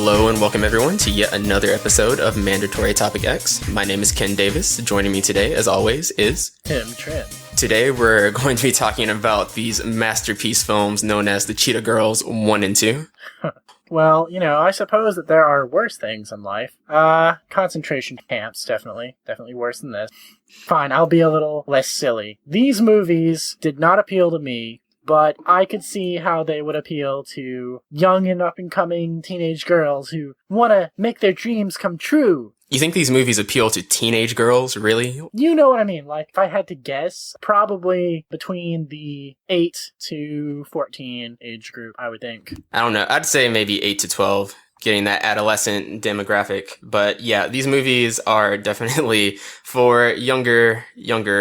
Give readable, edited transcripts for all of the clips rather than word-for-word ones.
Hello and welcome everyone to yet another episode of Mandatory Topic X. My name is Ken Davis. Joining me today, as always, is Tim Trent. Today we're going to be talking about these masterpiece films known as the Cheetah Girls 1 and 2. Well, I suppose that there are worse things in life. Concentration camps, definitely worse than this. Fine, I'll be a little less silly. These movies did not appeal to me, but I could see how they would appeal to young and up-and-coming teenage girls who want to make their dreams come true. You think these movies appeal to teenage girls, really? You know what I mean. Like, if I had to guess, probably between the 8 to 14 age group, I would think. I don't know. I'd say maybe 8 to 12. Getting that adolescent demographic. But yeah, these movies are definitely for younger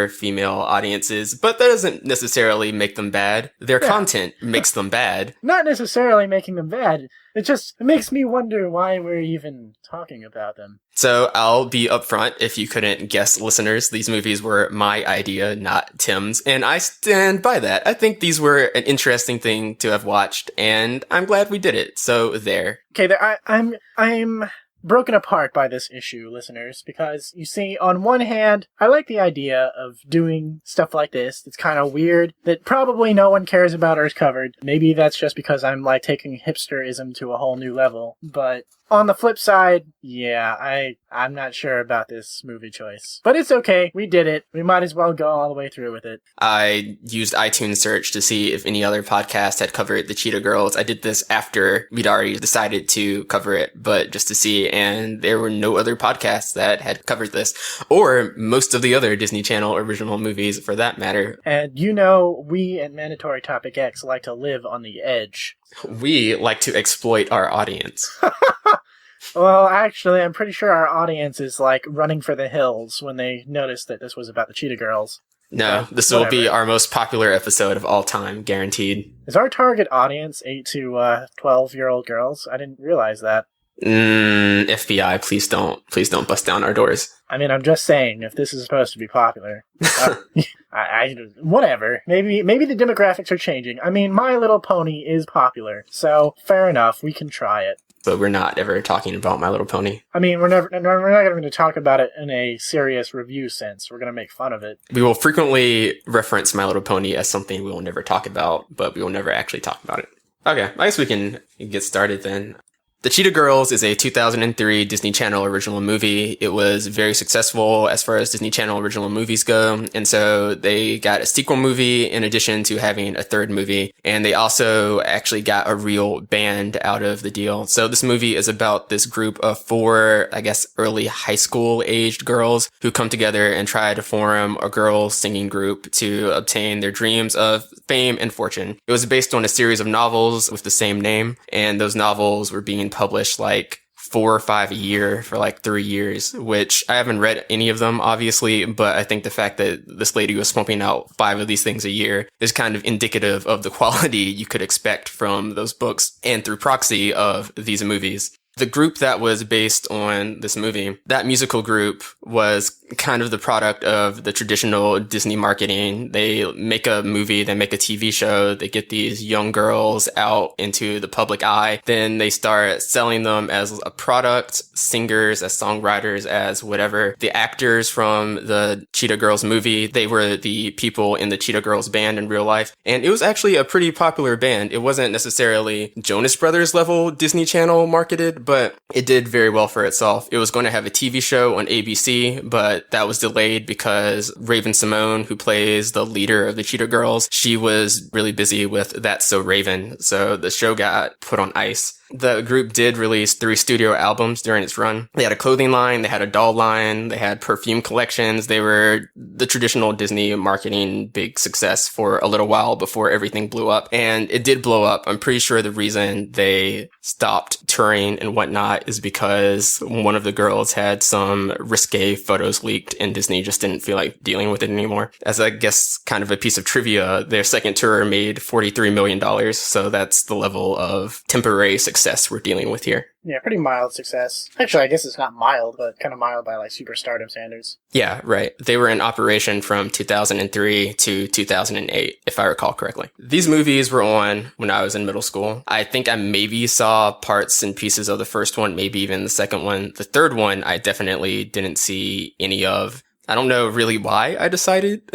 female audiences, but that doesn't necessarily make them bad. Their content makes them bad. Not necessarily making them bad. It makes me wonder why we're even talking about them. So I'll be upfront if you couldn't guess, listeners. These movies were my idea, not Tim's, and I stand by that. I think these were an interesting thing to have watched, and I'm glad we did it. So there. Okay, I'm broken apart by this issue, listeners, because, you see, on one hand, I like the idea of doing stuff like this that's kind of weird, that probably no one cares about or is covered. Maybe that's just because I'm, taking hipsterism to a whole new level, but on the flip side, I'm not sure about this movie choice. But it's okay, we did it. We might as well go all the way through with it. I used iTunes search to see if any other podcast had covered the Cheetah Girls. I did this after we'd already decided to cover it, but just to see, and there were no other podcasts that had covered this, or most of the other Disney Channel original movies for that matter. And we at Mandatory Topic X like to live on the edge. We like to exploit our audience. Well, actually, I'm pretty sure our audience is, running for the hills when they noticed that this was about the Cheetah Girls. No, this will be our most popular episode of all time, guaranteed. Is our target audience 8 to 12-year-old girls? I didn't realize that. FBI, please don't bust down our doors. I mean, I'm just saying, if this is supposed to be popular, whatever. Maybe the demographics are changing. I mean, My Little Pony is popular, so fair enough, we can try it. But we're not ever talking about My Little Pony. I mean, we're not going to talk about it in a serious review sense. We're going to make fun of it. We will frequently reference My Little Pony as something we will never talk about, but we will never actually talk about it. Okay, I guess we can get started then. The Cheetah Girls is a 2003 Disney Channel original movie. It was very successful as far as Disney Channel original movies go, and so they got a sequel movie in addition to having a third movie, and they also actually got a real band out of the deal. So this movie is about this group of 4, early high school aged girls who come together and try to form a girls singing group to obtain their dreams of fame and fortune. It was based on a series of novels with the same name, and those novels were being published 4 or 5 a year for 3 years, which I haven't read any of them, obviously, but I think the fact that this lady was pumping out 5 of these things a year is kind of indicative of the quality you could expect from those books and through proxy of these movies. The group that was based on this movie, that musical group was kind of the product of the traditional Disney marketing. They make a movie, they make a TV show, they get these young girls out into the public eye, then they start selling them as a product, singers, as songwriters, as whatever. The actors from the Cheetah Girls movie, they were the people in the Cheetah Girls band in real life, and it was actually a pretty popular band. It wasn't necessarily Jonas Brothers level Disney Channel marketed, but it did very well for itself. It was going to have a TV show on ABC, but that was delayed because Raven Symone, who plays the leader of the Cheetah Girls, she was really busy with That's So Raven, so the show got put on ice. The group did release 3 studio albums during its run. They had a clothing line, they had a doll line, they had perfume collections. They were the traditional Disney marketing big success for a little while before everything blew up. And it did blow up. I'm pretty sure the reason they stopped touring and whatnot is because one of the girls had some risque photos leaked and Disney just didn't feel like dealing with it anymore. As I guess kind of a piece of trivia, their second tour made $43 million. So that's the level of temporary success success we're dealing with here. Yeah, pretty mild success. Actually, I guess it's not mild, but kind of mild by like superstardom standards. Yeah, right. They were in operation from 2003 to 2008, if I recall correctly. These movies were on when I was in middle school. I think I maybe saw parts and pieces of the first one, maybe even the second one. The third one, I definitely didn't see any of. I don't know really why I decided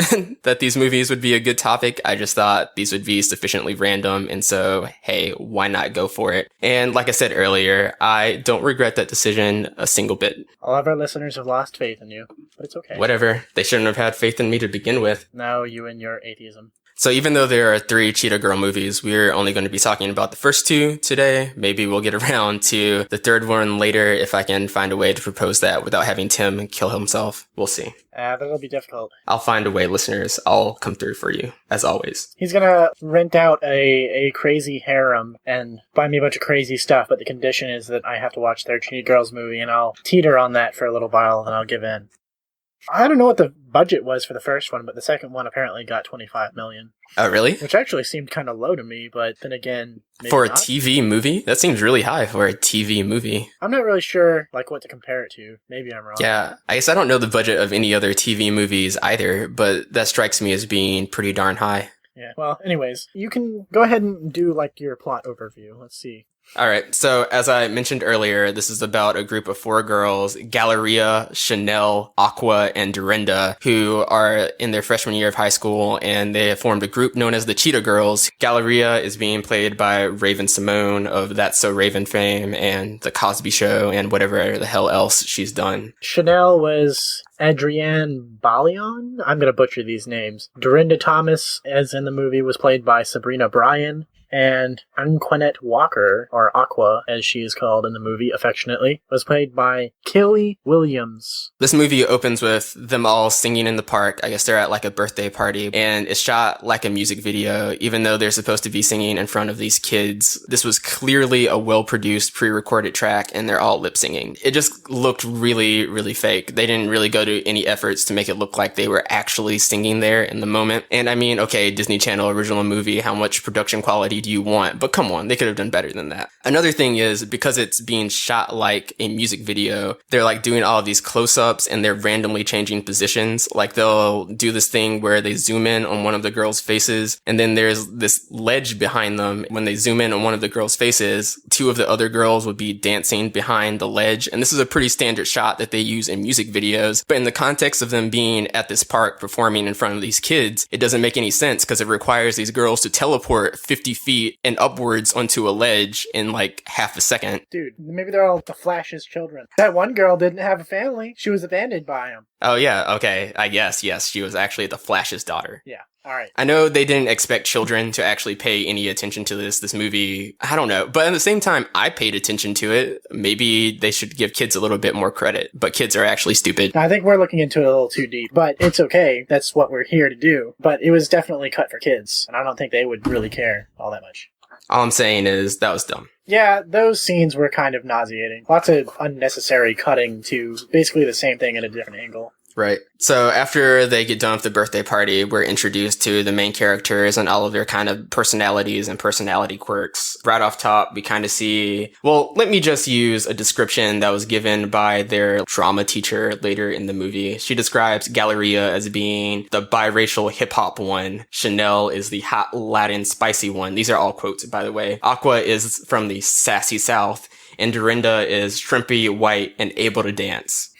that these movies would be a good topic. I just thought these would be sufficiently random. And so, hey, why not go for it? And like I said earlier, I don't regret that decision a single bit. All of our listeners have lost faith in you, but it's okay. Whatever. They shouldn't have had faith in me to begin with. No, you and your atheism. So even though there are 3 Cheetah Girl movies, we're only going to be talking about the first 2 today. Maybe we'll get around to the third one later if I can find a way to propose that without having Tim kill himself. We'll see. That'll be difficult. I'll find a way, listeners. I'll come through for you, as always. He's gonna rent out a crazy harem and buy me a bunch of crazy stuff, but the condition is that I have to watch their Cheetah Girls movie, and I'll teeter on that for a little while, and I'll give in. I don't know what the budget was for the first one, but the second one apparently got $25 million. Oh, really? Which actually seemed kind of low to me, but then again, maybe for a not. TV movie? That seems really high for a TV movie. I'm not really sure what to compare it to. Maybe I'm wrong. Yeah, I guess I don't know the budget of any other TV movies either, but that strikes me as being pretty darn high. Yeah. Well, anyways, you can go ahead and do your plot overview. Let's see. All right. So as I mentioned earlier, this is about a group of 4 girls, Galleria, Chanel, Aqua, and Dorinda, who are in their freshman year of high school, and they have formed a group known as the Cheetah Girls. Galleria is being played by Raven Symone of That's So Raven fame and The Cosby Show and whatever the hell else she's done. Chanel was Adrienne Balion. I'm going to butcher these names. Dorinda Thomas, as in the movie, was played by Sabrina Bryan. And Anquanette Walker, or Aqua, as she is called in the movie affectionately, was played by Kelly Williams. This movie opens with them all singing in the park. I guess they're at a birthday party, and it's shot like a music video, even though they're supposed to be singing in front of these kids. This was clearly a well-produced, pre-recorded track, and they're all lip-singing. It just looked really, really fake. They didn't really go to any efforts to make it look like they were actually singing there in the moment. And I mean, okay, Disney Channel original movie, how much production quality do you want? But come on, they could have done better than that. Another thing is, because it's being shot like a music video, they're doing all of these close-ups and they're randomly changing positions. They'll do this thing where they zoom in on one of the girls' faces, and then there's this ledge behind them. When they zoom in on one of the girls' faces, 2 of the other girls would be dancing behind the ledge. And this is a pretty standard shot that they use in music videos. But in the context of them being at this park performing in front of these kids, it doesn't make any sense because it requires these girls to teleport 50 feet and upwards onto a ledge in half a second. Dude, maybe they're all the Flash's children. That one girl didn't have a family. She was abandoned by him. Oh yeah, okay. I guess, yes, she was actually the Flash's daughter. Yeah. All right. I know they didn't expect children to actually pay any attention to this movie. I don't know. But at the same time, I paid attention to it. Maybe they should give kids a little bit more credit. But kids are actually stupid. I think we're looking into it a little too deep. But it's okay. That's what we're here to do. But it was definitely cut for kids. And I don't think they would really care all that much. All I'm saying is that was dumb. Yeah, those scenes were kind of nauseating. Lots of unnecessary cutting to basically the same thing at a different angle. Right. So after they get done with the birthday party, we're introduced to the main characters and all of their kind of personalities and personality quirks. Right off top, we kind of see, well, let me just use a description that was given by their drama teacher later in the movie. She describes Galleria as being the biracial hip-hop one. Chanel is the hot Latin spicy one. These are all quotes, by the way. Aqua is from the sassy South, and Dorinda is shrimpy, white, and able to dance.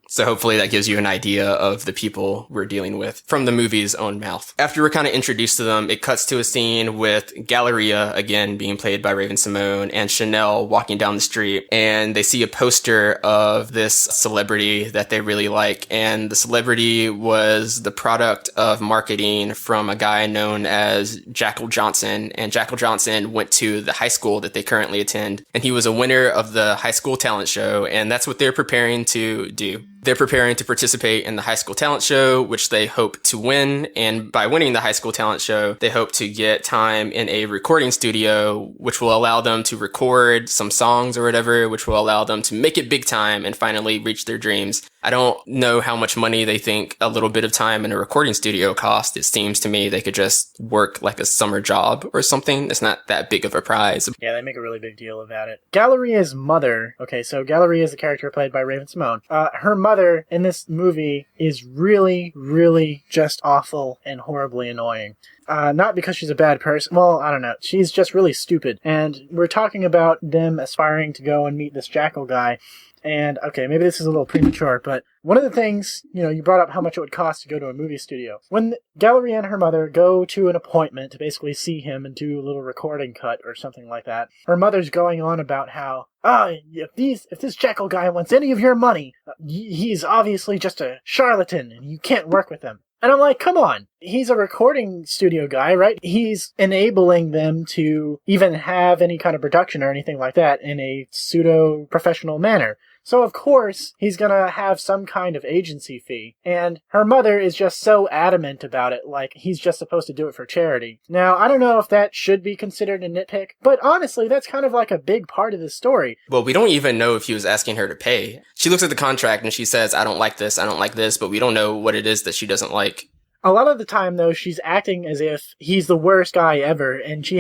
So hopefully that gives you an idea of the people we're dealing with from the movie's own mouth. After we're kind of introduced to them, it cuts to a scene with Galleria, again, being played by Raven Symone, and Chanel walking down the street, and they see a poster of this celebrity that they really like, and the celebrity was the product of marketing from a guy known as Jackal Johnson, and Jackal Johnson went to the high school that they currently attend, and he was a winner of the high school talent show, and that's what they're preparing to do. They're preparing to participate in the high school talent show, which they hope to win. And by winning the high school talent show, they hope to get time in a recording studio, which will allow them to record some songs or whatever, which will allow them to make it big time and finally reach their dreams. I don't know how much money they think a little bit of time in a recording studio cost. It seems to me they could just work like a summer job or something. It's not that big of a prize. Yeah, they make a really big deal about it. Galleria's mother. Okay, so Galleria is the character played by Raven Symone. Her mother in this movie is really, really just awful and horribly annoying. Not because she's a bad person. Well, I don't know. She's just really stupid. And we're talking about them aspiring to go and meet this jackal guy. And, okay, maybe this is a little premature, but one of the things, you brought up how much it would cost to go to a movie studio. When Galleria and her mother go to an appointment to basically see him and do a little recording cut or something like that, her mother's going on about how, if this jackal guy wants any of your money, he's obviously just a charlatan and you can't work with him. And I'm like, come on. He's a recording studio guy, right? He's enabling them to even have any kind of production or anything like that in a pseudo-professional manner. So, of course, he's gonna have some kind of agency fee. And her mother is just so adamant about it, like he's just supposed to do it for charity. Now, I don't know if that should be considered a nitpick, but honestly, that's kind of like a big part of the story. Well, we don't even know if he was asking her to pay. She looks at the contract and she says, I don't like this, but we don't know what it is that she doesn't like. A lot of the time, though, she's acting as if he's the worst guy ever, and she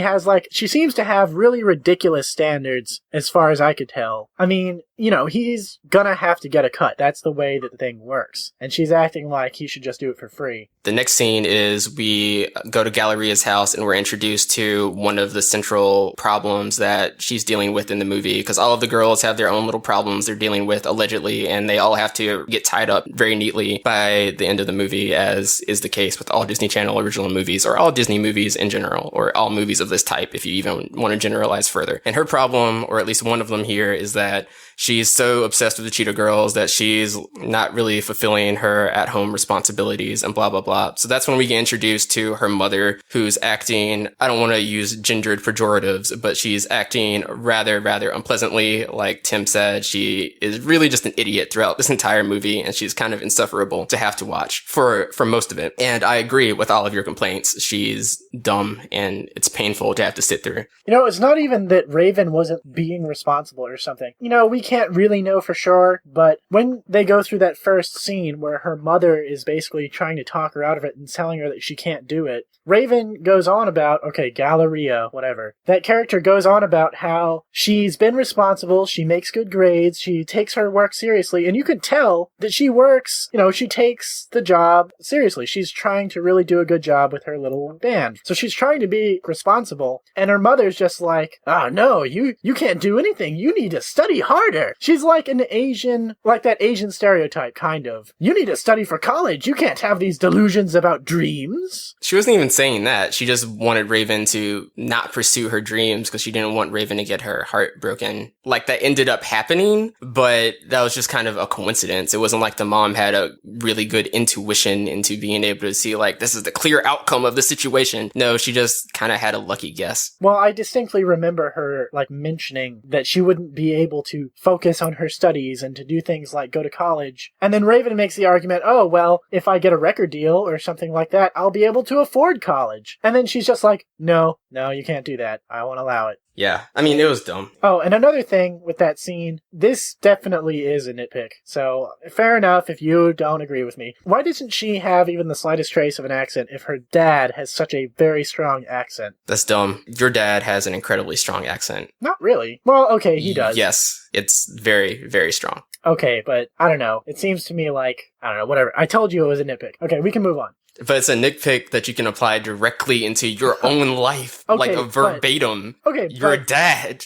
seems to have really ridiculous standards, as far as I could tell. I mean, he's gonna have to get a cut. That's the way that the thing works. And she's acting like he should just do it for free. The next scene is we go to Galleria's house and we're introduced to one of the central problems that she's dealing with in the movie, because all of the girls have their own little problems they're dealing with, allegedly, and they all have to get tied up very neatly by the end of the movie, as is the case with all Disney Channel original movies, or all Disney movies in general, or all movies of this type, if you even want to generalize further. And her problem, or at least one of them here, is that she's so obsessed with the Cheetah Girls that she's not really fulfilling her at-home responsibilities and blah, blah, blah. So that's when we get introduced to her mother, who's acting, I don't want to use gendered pejoratives, but she's acting rather unpleasantly. Like Tim said, she is really just an idiot throughout this entire movie, and she's kind of insufferable to have to watch for most of it. And I agree with all of your complaints. She's dumb, and it's painful to have to sit through. It's not even that Raven wasn't being responsible or something. We can't really know for sure, but when they go through that first scene where her mother is basically trying to talk her out of it and telling her that she can't do it, Raven goes on about, Galleria, whatever. That character goes on about how she's been responsible, she makes good grades, she takes her work seriously, and you can tell that she works, she takes the job seriously. She's trying to really do a good job with her little band. So she's trying to be responsible, and her mother's just like, oh no, you can't do anything, you need to study harder. She's like an Asian, like that Asian stereotype, kind of. You need to study for college, you can't have these delusions about dreams. She wasn't even saying that. She just wanted Raven to not pursue her dreams because she didn't want Raven to get her heart broken. Like, that ended up happening, but that was just kind of a coincidence. It wasn't like the mom had a really good intuition into being able to see, like, this is the clear outcome of the situation. No, she just kind of had a lucky guess. Well, I distinctly remember her, mentioning that she wouldn't be able to focus on her studies and to do things like go to college. And then Raven makes the argument, oh, well, if I get a record deal or something like that, I'll be able to afford college. And then she's just like, no, you can't do that. I won't allow it. Yeah, I mean, it was dumb. Oh, and another thing with that scene, this definitely is a nitpick. So, fair enough if you don't agree with me. Why doesn't she have even the slightest trace of an accent if her dad has such a very strong accent? That's dumb. Your dad has an incredibly strong accent. Not really. Well, okay, he does. Yes, it's very, very strong. Okay, but I don't know. It seems to me like, I don't know, whatever. I told you it was a nitpick. Okay, we can move on. But it's a nitpick that you can apply directly into your own life, like a verbatim. You're a dad.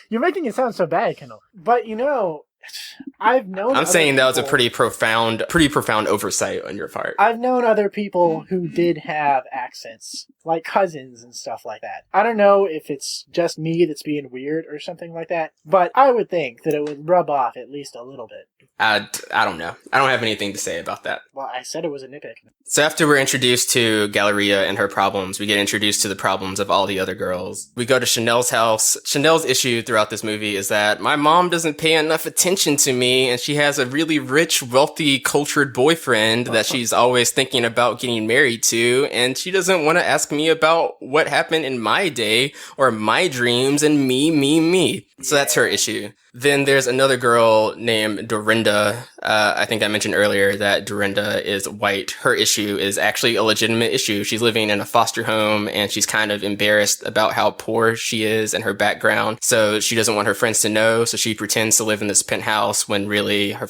You're making it sound so bad, Kendall. But I've known. I'm saying that was a pretty profound oversight on your part. I've known other people who did have accents, like cousins and stuff like that. I don't know if it's just me that's being weird or something like that, but I would think that it would rub off at least a little bit. I don't know. I don't have anything to say about that. Well, I said it was a nitpick. So after we're introduced to Galleria and her problems, we get introduced to the problems of all the other girls. We go to Chanel's house. Chanel's issue throughout this movie is that my mom doesn't pay enough attention to me, and she has a really rich, wealthy, cultured boyfriend that she's always thinking about getting married to, and she doesn't want to ask me about what happened in my day or my dreams and me. So that's her issue. Then there's another girl named Dorinda. I think I mentioned earlier that Dorinda is white. Her issue is actually a legitimate issue. She's living in a foster home and she's kind of embarrassed about how poor she is and her background. So she doesn't want her friends to know. So she pretends to live in this penthouse when really her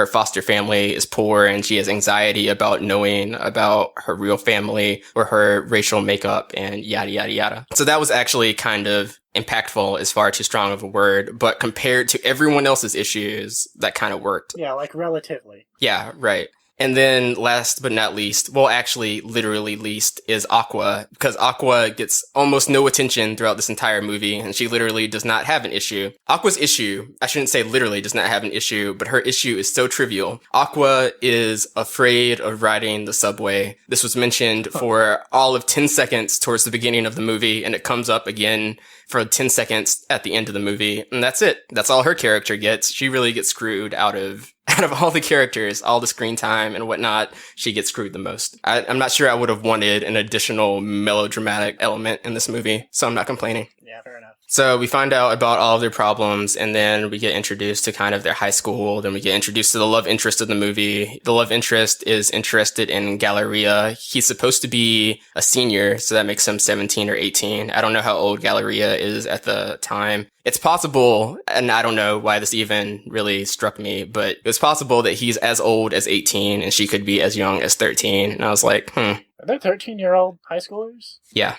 foster family is poor, and she has anxiety about knowing about her real family or her racial makeup and yada, yada, yada. So that was actually kind of impactful is far too strong of a word, but compared to everyone else's issues, that kind of worked. Yeah, like relatively. Yeah, right. And then last but not least, well, actually, literally least, is Aqua, because Aqua gets almost no attention throughout this entire movie, and she literally does not have an issue. Aqua's issue, I shouldn't say literally does not have an issue, but her issue is so trivial. Aqua is afraid of riding the subway. This was mentioned for all of 10 seconds towards the beginning of the movie, and it comes up again for 10 seconds at the end of the movie, and that's it. That's all her character gets. She really gets screwed out of all the characters, all the screen time and whatnot. She gets screwed the most. I'm not sure I would have wanted an additional melodramatic element in this movie, so I'm not complaining. Yeah, fair enough. So we find out about all of their problems, and then we get introduced to kind of their high school. Then we get introduced to the love interest of the movie. The love interest is interested in Galleria. He's supposed to be a senior, so that makes him 17 or 18. I don't know how old Galleria is at the time. It's possible, and I don't know why this even really struck me, but it's possible that he's as old as 18 and she could be as young as 13. And I was like, Are there 13-year-old high schoolers? Yeah.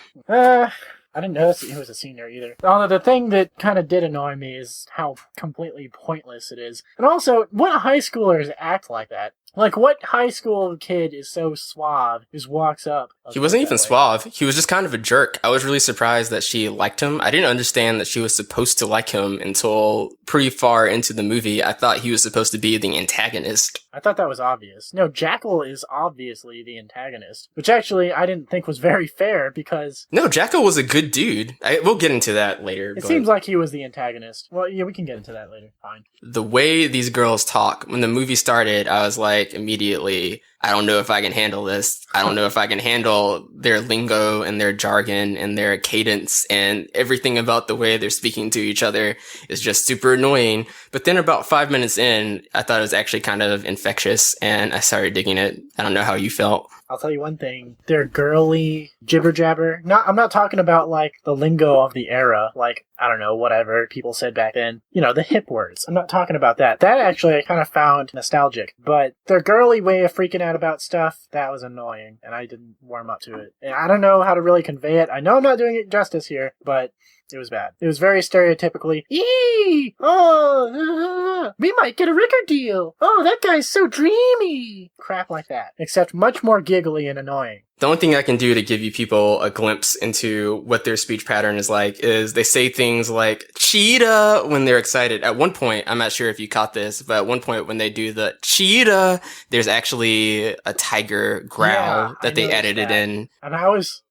I didn't notice he was a senior either. Although the thing that kind of did annoy me is how completely pointless it is. And also, what high schoolers act like that? Like, what high school kid is so suave, just walks up? He wasn't even suave. He was just kind of a jerk. I was really surprised that she liked him. I didn't understand that she was supposed to like him until pretty far into the movie. I thought he was supposed to be the antagonist. I thought that was obvious. No, Jackal is obviously the antagonist, which actually I didn't think was very fair because... No, Jackal was a good dude. We'll get into that later. It seems like he was the antagonist. Well, yeah, we can get into that later. Fine. The way these girls talk, when the movie started, I was like, immediately, I don't know if I can handle this. I don't know if I can handle their lingo and their jargon and their cadence, and everything about the way they're speaking to each other is just super annoying. But then about 5 minutes in, I thought it was actually kind of infectious, and I started digging it. I don't know how you felt. I'll tell you one thing. They're girly jibber jabber. I'm not talking about like the lingo of the era, like, I don't know, whatever people said back then. You know, the hip words. I'm not talking about that. That actually I kind of found nostalgic. But their girly way of freaking out about stuff, that was annoying. And I didn't warm up to it. And I don't know how to really convey it. I know I'm not doing it justice here, but it was bad. It was very stereotypically, "Eee! Oh, we might get a record deal. Oh, that guy's so dreamy." Crap like that. Except much more giggly and annoying. The only thing I can do to give you people a glimpse into what their speech pattern is like is they say things like cheetah when they're excited. At one point, I'm not sure if you caught this, but at one point when they do the cheetah, there's actually a tiger growl that they edited in. And I was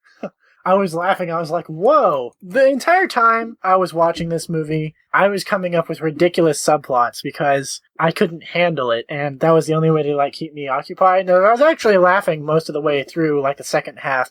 laughing. I was like, whoa. The entire time I was watching this movie, I was coming up with ridiculous subplots because I couldn't handle it. And that was the only way to like keep me occupied. And I was actually laughing most of the way through like the second half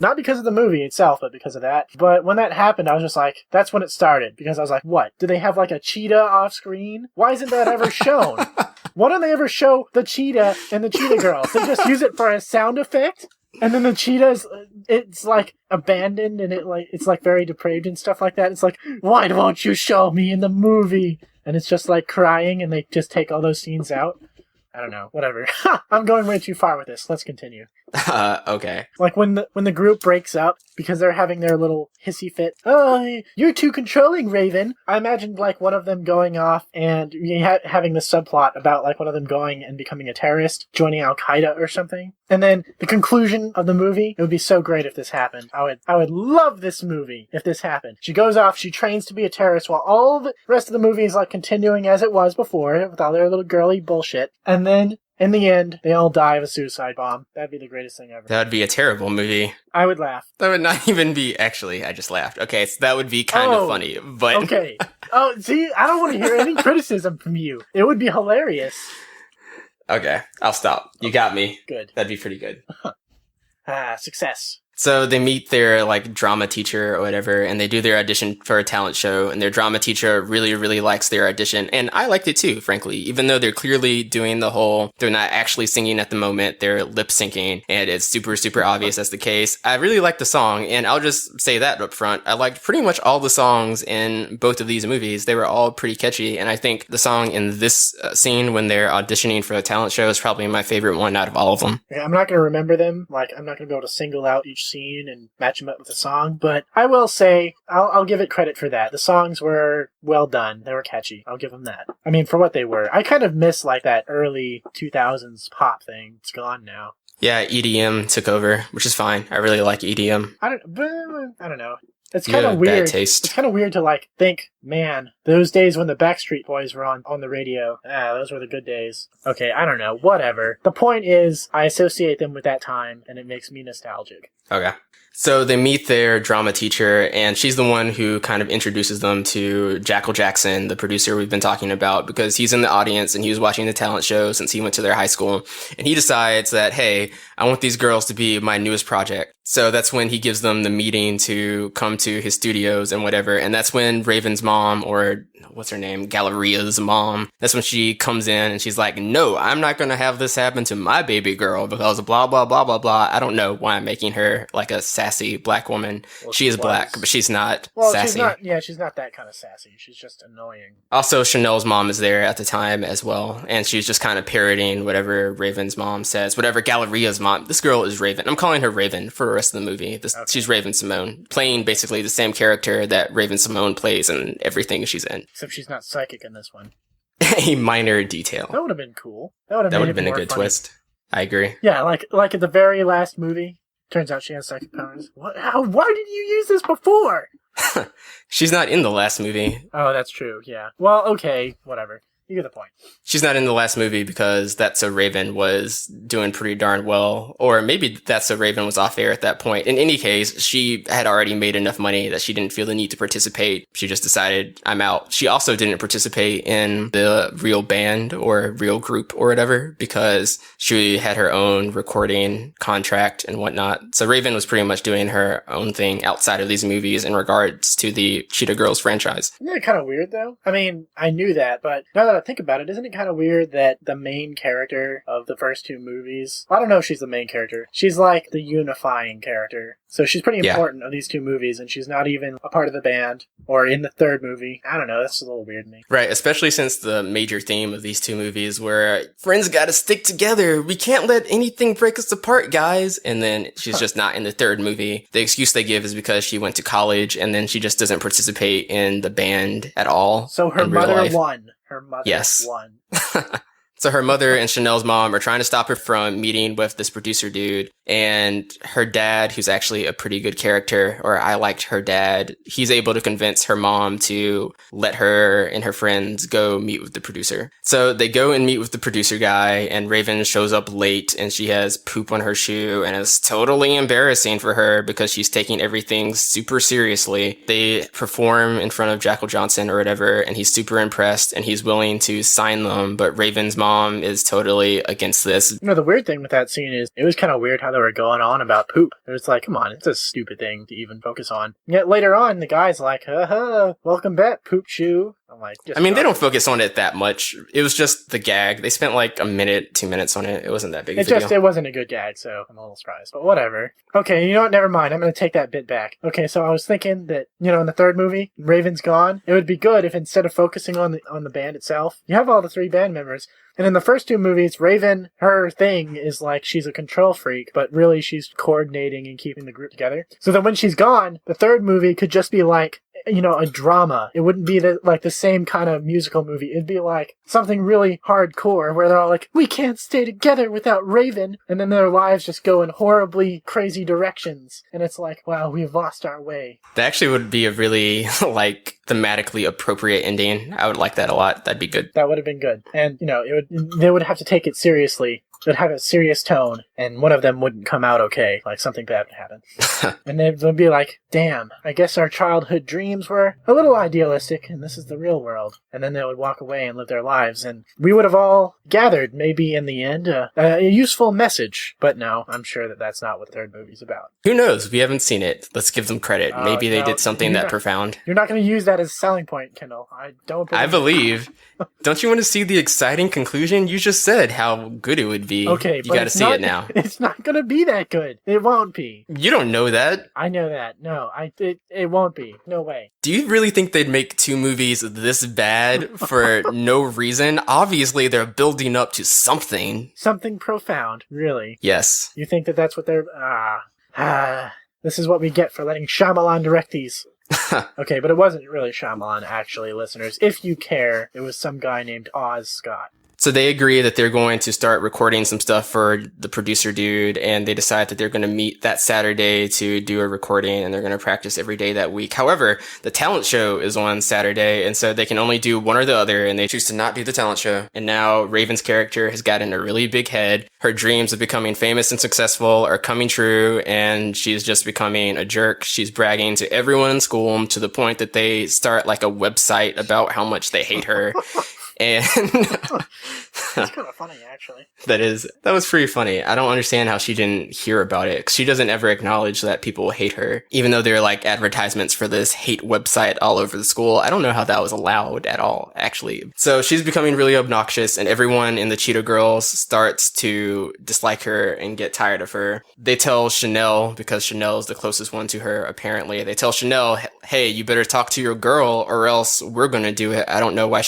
not because of the movie itself, but because of that. But when that happened, I was just like, that's when it started. Because I was like, what? Do they have like a cheetah off screen? Why isn't that ever shown? Why don't they ever show the cheetah and the Cheetah Girls? They just use it for a sound effect? And then the cheetah's, it's like abandoned and it's like very depraved and stuff like that. It's like, why won't you show me in the movie? And it's just like crying and they just take all those scenes out. I don't know. Whatever. I'm going way too far with this. Let's continue. Okay. Like when the group breaks up because they're having their little hissy fit. Oh, you're too controlling, Raven. I imagined like one of them going off and having the subplot about like one of them going and becoming a terrorist, joining Al Qaeda or something. And then the conclusion of the movie. It would be so great if this happened. I would love this movie if this happened. She goes off. She trains to be a terrorist while all the rest of the movie is like continuing as it was before with all their little girly bullshit. And then, in the end, they all die of a suicide bomb. That'd be the greatest thing ever. That would be a terrible movie. I would laugh. That would not even be... Actually, I just laughed. Okay, so that would be kind of funny, but... Okay. Oh, see, I don't want to hear any criticism from you. It would be hilarious. Okay, I'll stop. You got me. Good. That'd be pretty good. Success. So they meet their like drama teacher or whatever, and they do their audition for a talent show, and their drama teacher really, really likes their audition. And I liked it too, frankly, even though they're clearly doing the whole, they're not actually singing at the moment, they're lip syncing, and it's super, super obvious that's the case. I really liked the song, and I'll just say that up front. I liked pretty much all the songs in both of these movies. They were all pretty catchy, and I think the song in this scene when they're auditioning for the talent show is probably my favorite one out of all of them. Yeah, I'm not going to remember them. Like, I'm not going to be able to single out each scene and match them up with a song, but I will say I'll give it credit for that. The songs were well done. They were catchy. I'll give them that. I mean, for what they were. I kind of miss like that early 2000s pop thing. It's gone now. Yeah, EDM took over, which is fine. I really like EDM. I don't know. It's kind of weird. Bad taste. It's kind of weird to like think, man, those days when the Backstreet Boys were on the radio, those were the good days. Okay, I don't know. Whatever. The point is, I associate them with that time, and it makes me nostalgic. Okay. So they meet their drama teacher, and she's the one who kind of introduces them to Jackal Jackson, the producer we've been talking about, because he's in the audience and he was watching the talent show since he went to their high school. And he decides that, hey, I want these girls to be my newest project. So that's when he gives them the meeting to come to his studios and whatever. And that's when Raven's mom, or what's her name? Galleria's mom. That's when she comes in and she's like, no, I'm not going to have this happen to my baby girl because blah, blah, blah, blah, blah. I don't know why I'm making her like a sassy black woman. Well, she is black, but she's not sassy. She's not that kind of sassy. She's just annoying. Also, Chanel's mom is there at the time as well. And she's just kind of parroting whatever Raven's mom says, whatever Galleria's mom. This girl is Raven. I'm calling her Raven for the rest of the movie. Okay. She's Raven Symone, playing basically the same character that Raven Symone plays in everything she's in. Except she's not psychic in this one. A minor detail. That would have been cool. That would have been a good twist. I agree. Yeah, like at the very last movie, turns out she has psychic powers. What? Why did you use this before? She's not in the last movie. Oh, that's true, yeah. Well, okay, whatever. You get the point. She's not in the last movie because That's So Raven was doing pretty darn well. Or maybe That's So Raven was off air at that point. In any case, she had already made enough money that she didn't feel the need to participate. She just decided, I'm out. She also didn't participate in the real band or real group or whatever because she had her own recording contract and whatnot. So Raven was pretty much doing her own thing outside of these movies in regards to the Cheetah Girls franchise. Isn't that kind of weird, though? I mean, I knew that, but now that I think about it, isn't it kind of weird that the main character of the first two movies, I don't know if she's the main character, she's like the unifying character. So she's pretty important of these two movies, and she's not even a part of the band or in the third movie. I don't know, that's a little weird to me. Right, especially since the major theme of these two movies where friends gotta stick together, we can't let anything break us apart, guys. And then she's just not in the third movie. The excuse they give is because she went to college, and then she just doesn't participate in the band at all. So her mother won. Her mother won. So her mother and Chanel's mom are trying to stop her from meeting with this producer dude. And her dad, who's actually a pretty good character, or I liked her dad, he's able to convince her mom to let her and her friends go meet with the producer. So they go and meet with the producer guy, and Raven shows up late and she has poop on her shoe, and it's totally embarrassing for her because she's taking everything super seriously. They perform in front of Jackal Johnson or whatever, and he's super impressed and he's willing to sign them, but Raven's mom is totally against this. You know, the weird thing with that scene is it was kind of weird how they were going on about poop. It was like, come on, it's a stupid thing to even focus on. Yet later on, the guy's like, welcome back, poop shoe. I'm like, I mean, they don't focus on it that much. It was just the gag. They spent like a minute, 2 minutes on it. It wasn't that big of a deal. It wasn't a good gag, so I'm a little surprised. But whatever. Okay, you know what? Never mind. I'm going to take that bit back. Okay, so I was thinking that, in the third movie, Raven's gone. It would be good if instead of focusing on the band itself, you have all the 3 band members. And in the first 2 movies, Raven, her thing is like she's a control freak, but really she's coordinating and keeping the group together. So that when she's gone, the third movie could just be like, a drama. It wouldn't be the same kind of musical movie. It'd be like something really hardcore where they're all like, we can't stay together without Raven. And then their lives just go in horribly crazy directions. And it's like, wow, we've lost our way. That actually would be a really, thematically appropriate ending. I would like that a lot. That'd be good. That would have been good. And, they would have to take it seriously. It would have a serious tone, and one of them wouldn't come out okay, like something bad would happen. And they'd be like, damn, I guess our childhood dreams were a little idealistic, and this is the real world. And then they would walk away and live their lives, and we would have all gathered, maybe in the end, a useful message. But no, I'm sure that's not what the third movie's about. Who knows? We haven't seen it. Let's give them credit. Maybe they did something that profound. You're not going to use that as a selling point, Kendall. I don't believe I believe. Don't you want to see the exciting conclusion? You just said how good it would be. Okay, you got to see it now. It's not going to be that good. It won't be. You don't know that. I know that. No, it won't be. No way. Do you really think they'd make 2 movies this bad for no reason? Obviously, they're building up to something. Something profound, really. Yes. You think that's what they're... This is what we get for letting Shyamalan direct these. Okay, but it wasn't really Shyamalan, actually, listeners. If you care, it was some guy named Oz Scott. So they agree that they're going to start recording some stuff for the producer dude, and they decide that they're going to meet that Saturday to do a recording, and they're going to practice every day that week. However, the talent show is on Saturday, and so they can only do one or the other, and they choose to not do the talent show. And now Raven's character has gotten a really big head. Her dreams of becoming famous and successful are coming true, and she's just becoming a jerk. She's bragging to everyone in school to the point that they start like a website about how much they hate her. And that's kind of funny, actually. That was pretty funny. I don't understand how she didn't hear about it, 'cause she doesn't ever acknowledge that people hate her, even though there are like advertisements for this hate website all over the school. I don't know how that was allowed at all, actually. So she's becoming really obnoxious, and everyone in the Cheetah Girls starts to dislike her and get tired of her. They tell Chanel, because Chanel is the closest one to her, apparently. They tell Chanel, hey, you better talk to your girl or else we're gonna do it. I don't know why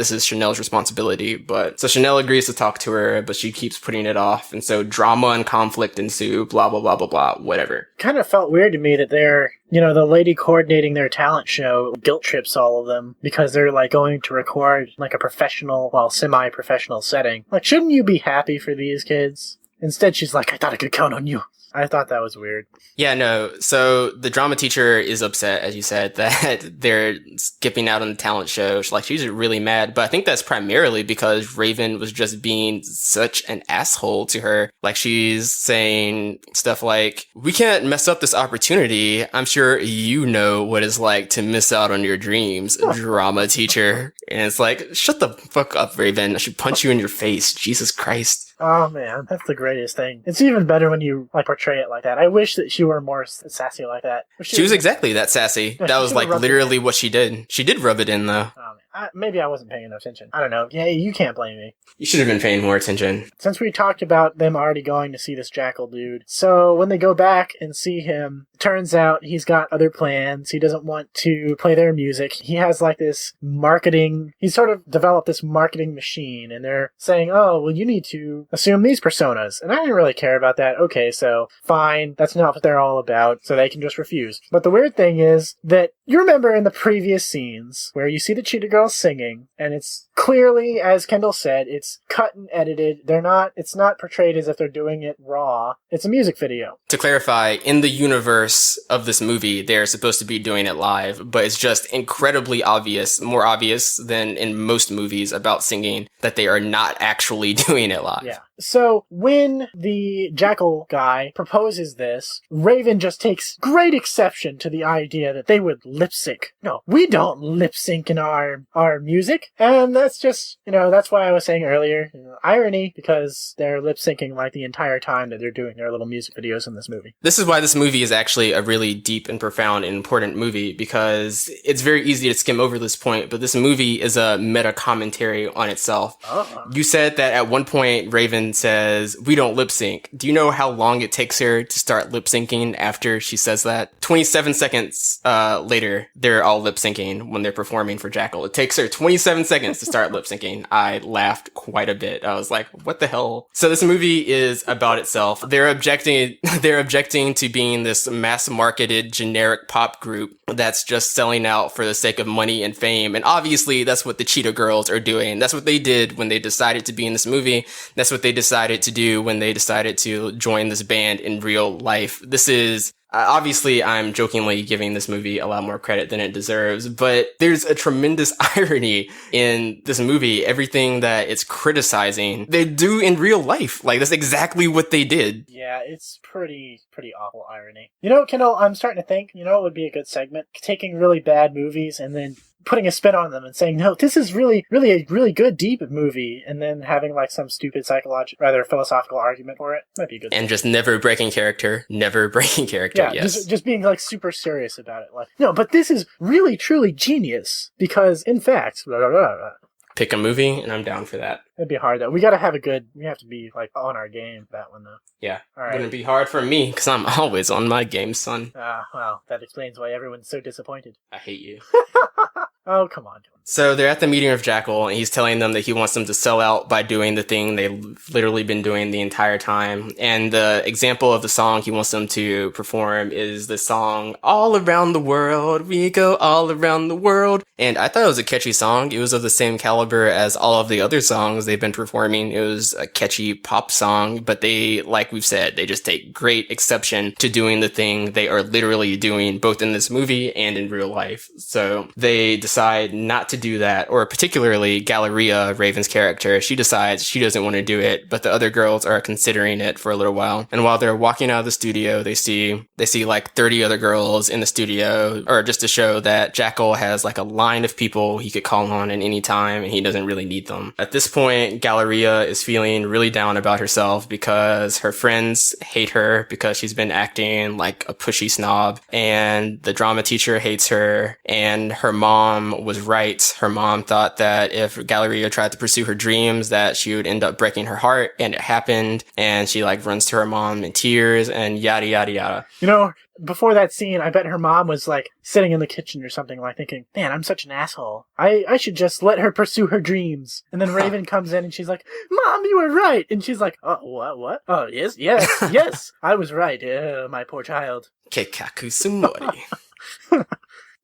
this is Chanel's responsibility, but so Chanel agrees to talk to her, but she keeps putting it off, and so drama and conflict ensue, blah, blah, blah, blah, blah, whatever. Kind of felt weird to me that they're, the lady coordinating their talent show guilt trips all of them because they're like going to record like a professional, semi-professional setting. Like, shouldn't you be happy for these kids? Instead, she's like, I thought I could count on you. I thought that was weird. Yeah, no. So the drama teacher is upset, as you said, that they're skipping out on the talent show. She's really mad. But I think that's primarily because Raven was just being such an asshole to her. Like, she's saying stuff like, we can't mess up this opportunity. I'm sure you know what it's like to miss out on your dreams, drama teacher. And it's like, shut the fuck up, Raven. I should punch you in your face. Jesus Christ. Oh man, that's the greatest thing. It's even better when you portray it like that. I wish that she were more sassy like that. She was exactly that sassy. Yeah, that was literally what she did. She did rub it in though. Oh, maybe I wasn't paying enough attention. I don't know. Yeah, you can't blame me. You should have been paying more attention. Since we talked about them already going to see this jackal dude, so when they go back and see him, it turns out he's got other plans. He doesn't want to play their music. He has this marketing. He's sort of developed this marketing machine, and they're saying, oh, well, you need to assume these personas. And I didn't really care about that. Okay, so fine. That's not what they're all about, so they can just refuse. But the weird thing is that you remember in the previous scenes where you see the Cheetah Girls singing, and it's clearly, as Kendall said, it's cut and edited. It's not portrayed as if they're doing it raw. It's a music video. To clarify, in the universe of this movie, they're supposed to be doing it live, but it's just incredibly obvious, more obvious than in most movies about singing, that they are not actually doing it live. Yeah. So when the Jackal guy proposes this, Raven just takes great exception to the idea that they would lip sync. No, we don't lip sync in our music. And that's just, that's why I was saying earlier, irony, because they're lip syncing like the entire time that they're doing their little music videos in this movie. This is why this movie is actually a really deep and profound and important movie, because it's very easy to skim over this point, but this movie is a meta commentary on itself. You said that at one point Raven says, "We don't lip sync." Do you know how long it takes her to start lip syncing after she says that? 27 seconds later, they're all lip syncing when they're performing for Jackal. It takes her 27 seconds to start lip syncing. I laughed quite a bit. I was like, what the hell? So this movie is about itself. They're objecting to being this mass marketed generic pop group that's just selling out for the sake of money and fame. And obviously that's what the Cheetah Girls are doing. That's what they did when they decided to be in this movie. That's what they decided to do when they decided to join this band in real life. This is obviously, I'm jokingly giving this movie a lot more credit than it deserves, but there's a tremendous irony in this movie. Everything that it's criticizing, they do in real life. Like, that's exactly what they did. Yeah, it's pretty awful irony. Kendall, I'm starting to think, it would be a good segment? Taking really bad movies and then putting a spin on them and saying, no, this is really a really good, deep movie, and then having like some stupid philosophical argument for it. Might be a good And thing. just never breaking character. Yeah, yes. just being like super serious about it. Like, no, but this is really, truly genius because, in fact, blah, blah, blah, blah. Pick a movie, and I'm down for that. It'd be hard though. We have to be like on our game for that one though. Yeah. All right. Wouldn't be hard for me, because I'm always on my game, son. Well, that explains why everyone's so disappointed. I hate you. Oh, come on. So they're at the meeting of Jackal, and he's telling them that he wants them to sell out by doing the thing they've literally been doing the entire time. And the example of the song he wants them to perform is the song "All Around the World, We Go All Around the World." And I thought it was a catchy song. It was of the same caliber as all of the other songs they've been performing. It was a catchy pop song, but they, like we've said, they just take great exception to doing the thing they are literally doing both in this movie and in real life. So they decide not to do that, or particularly Galleria, Raven's character. She decides she doesn't want to do it, but the other girls are considering it for a little while. And while they're walking out of the studio, they see like 30 other girls in the studio, or just to show that Jackal has like a line of people he could call on at any time, and he doesn't really need them. At this point, Galleria is feeling really down about herself because her friends hate her because she's been acting like a pushy snob, and the drama teacher hates her, and her mom was right. Her mom thought that if Galleria tried to pursue her dreams, that she would end up breaking her heart, and it happened, and she like runs to her mom in tears and yada yada yada. Before that scene, I bet her mom was like sitting in the kitchen or something, like thinking, man, I'm such an asshole. I should just let her pursue her dreams. And then Raven comes in and she's like, Mom, you were right. And she's like, oh, what? Oh, yes, I was right. My poor child. Keikaku Sumori.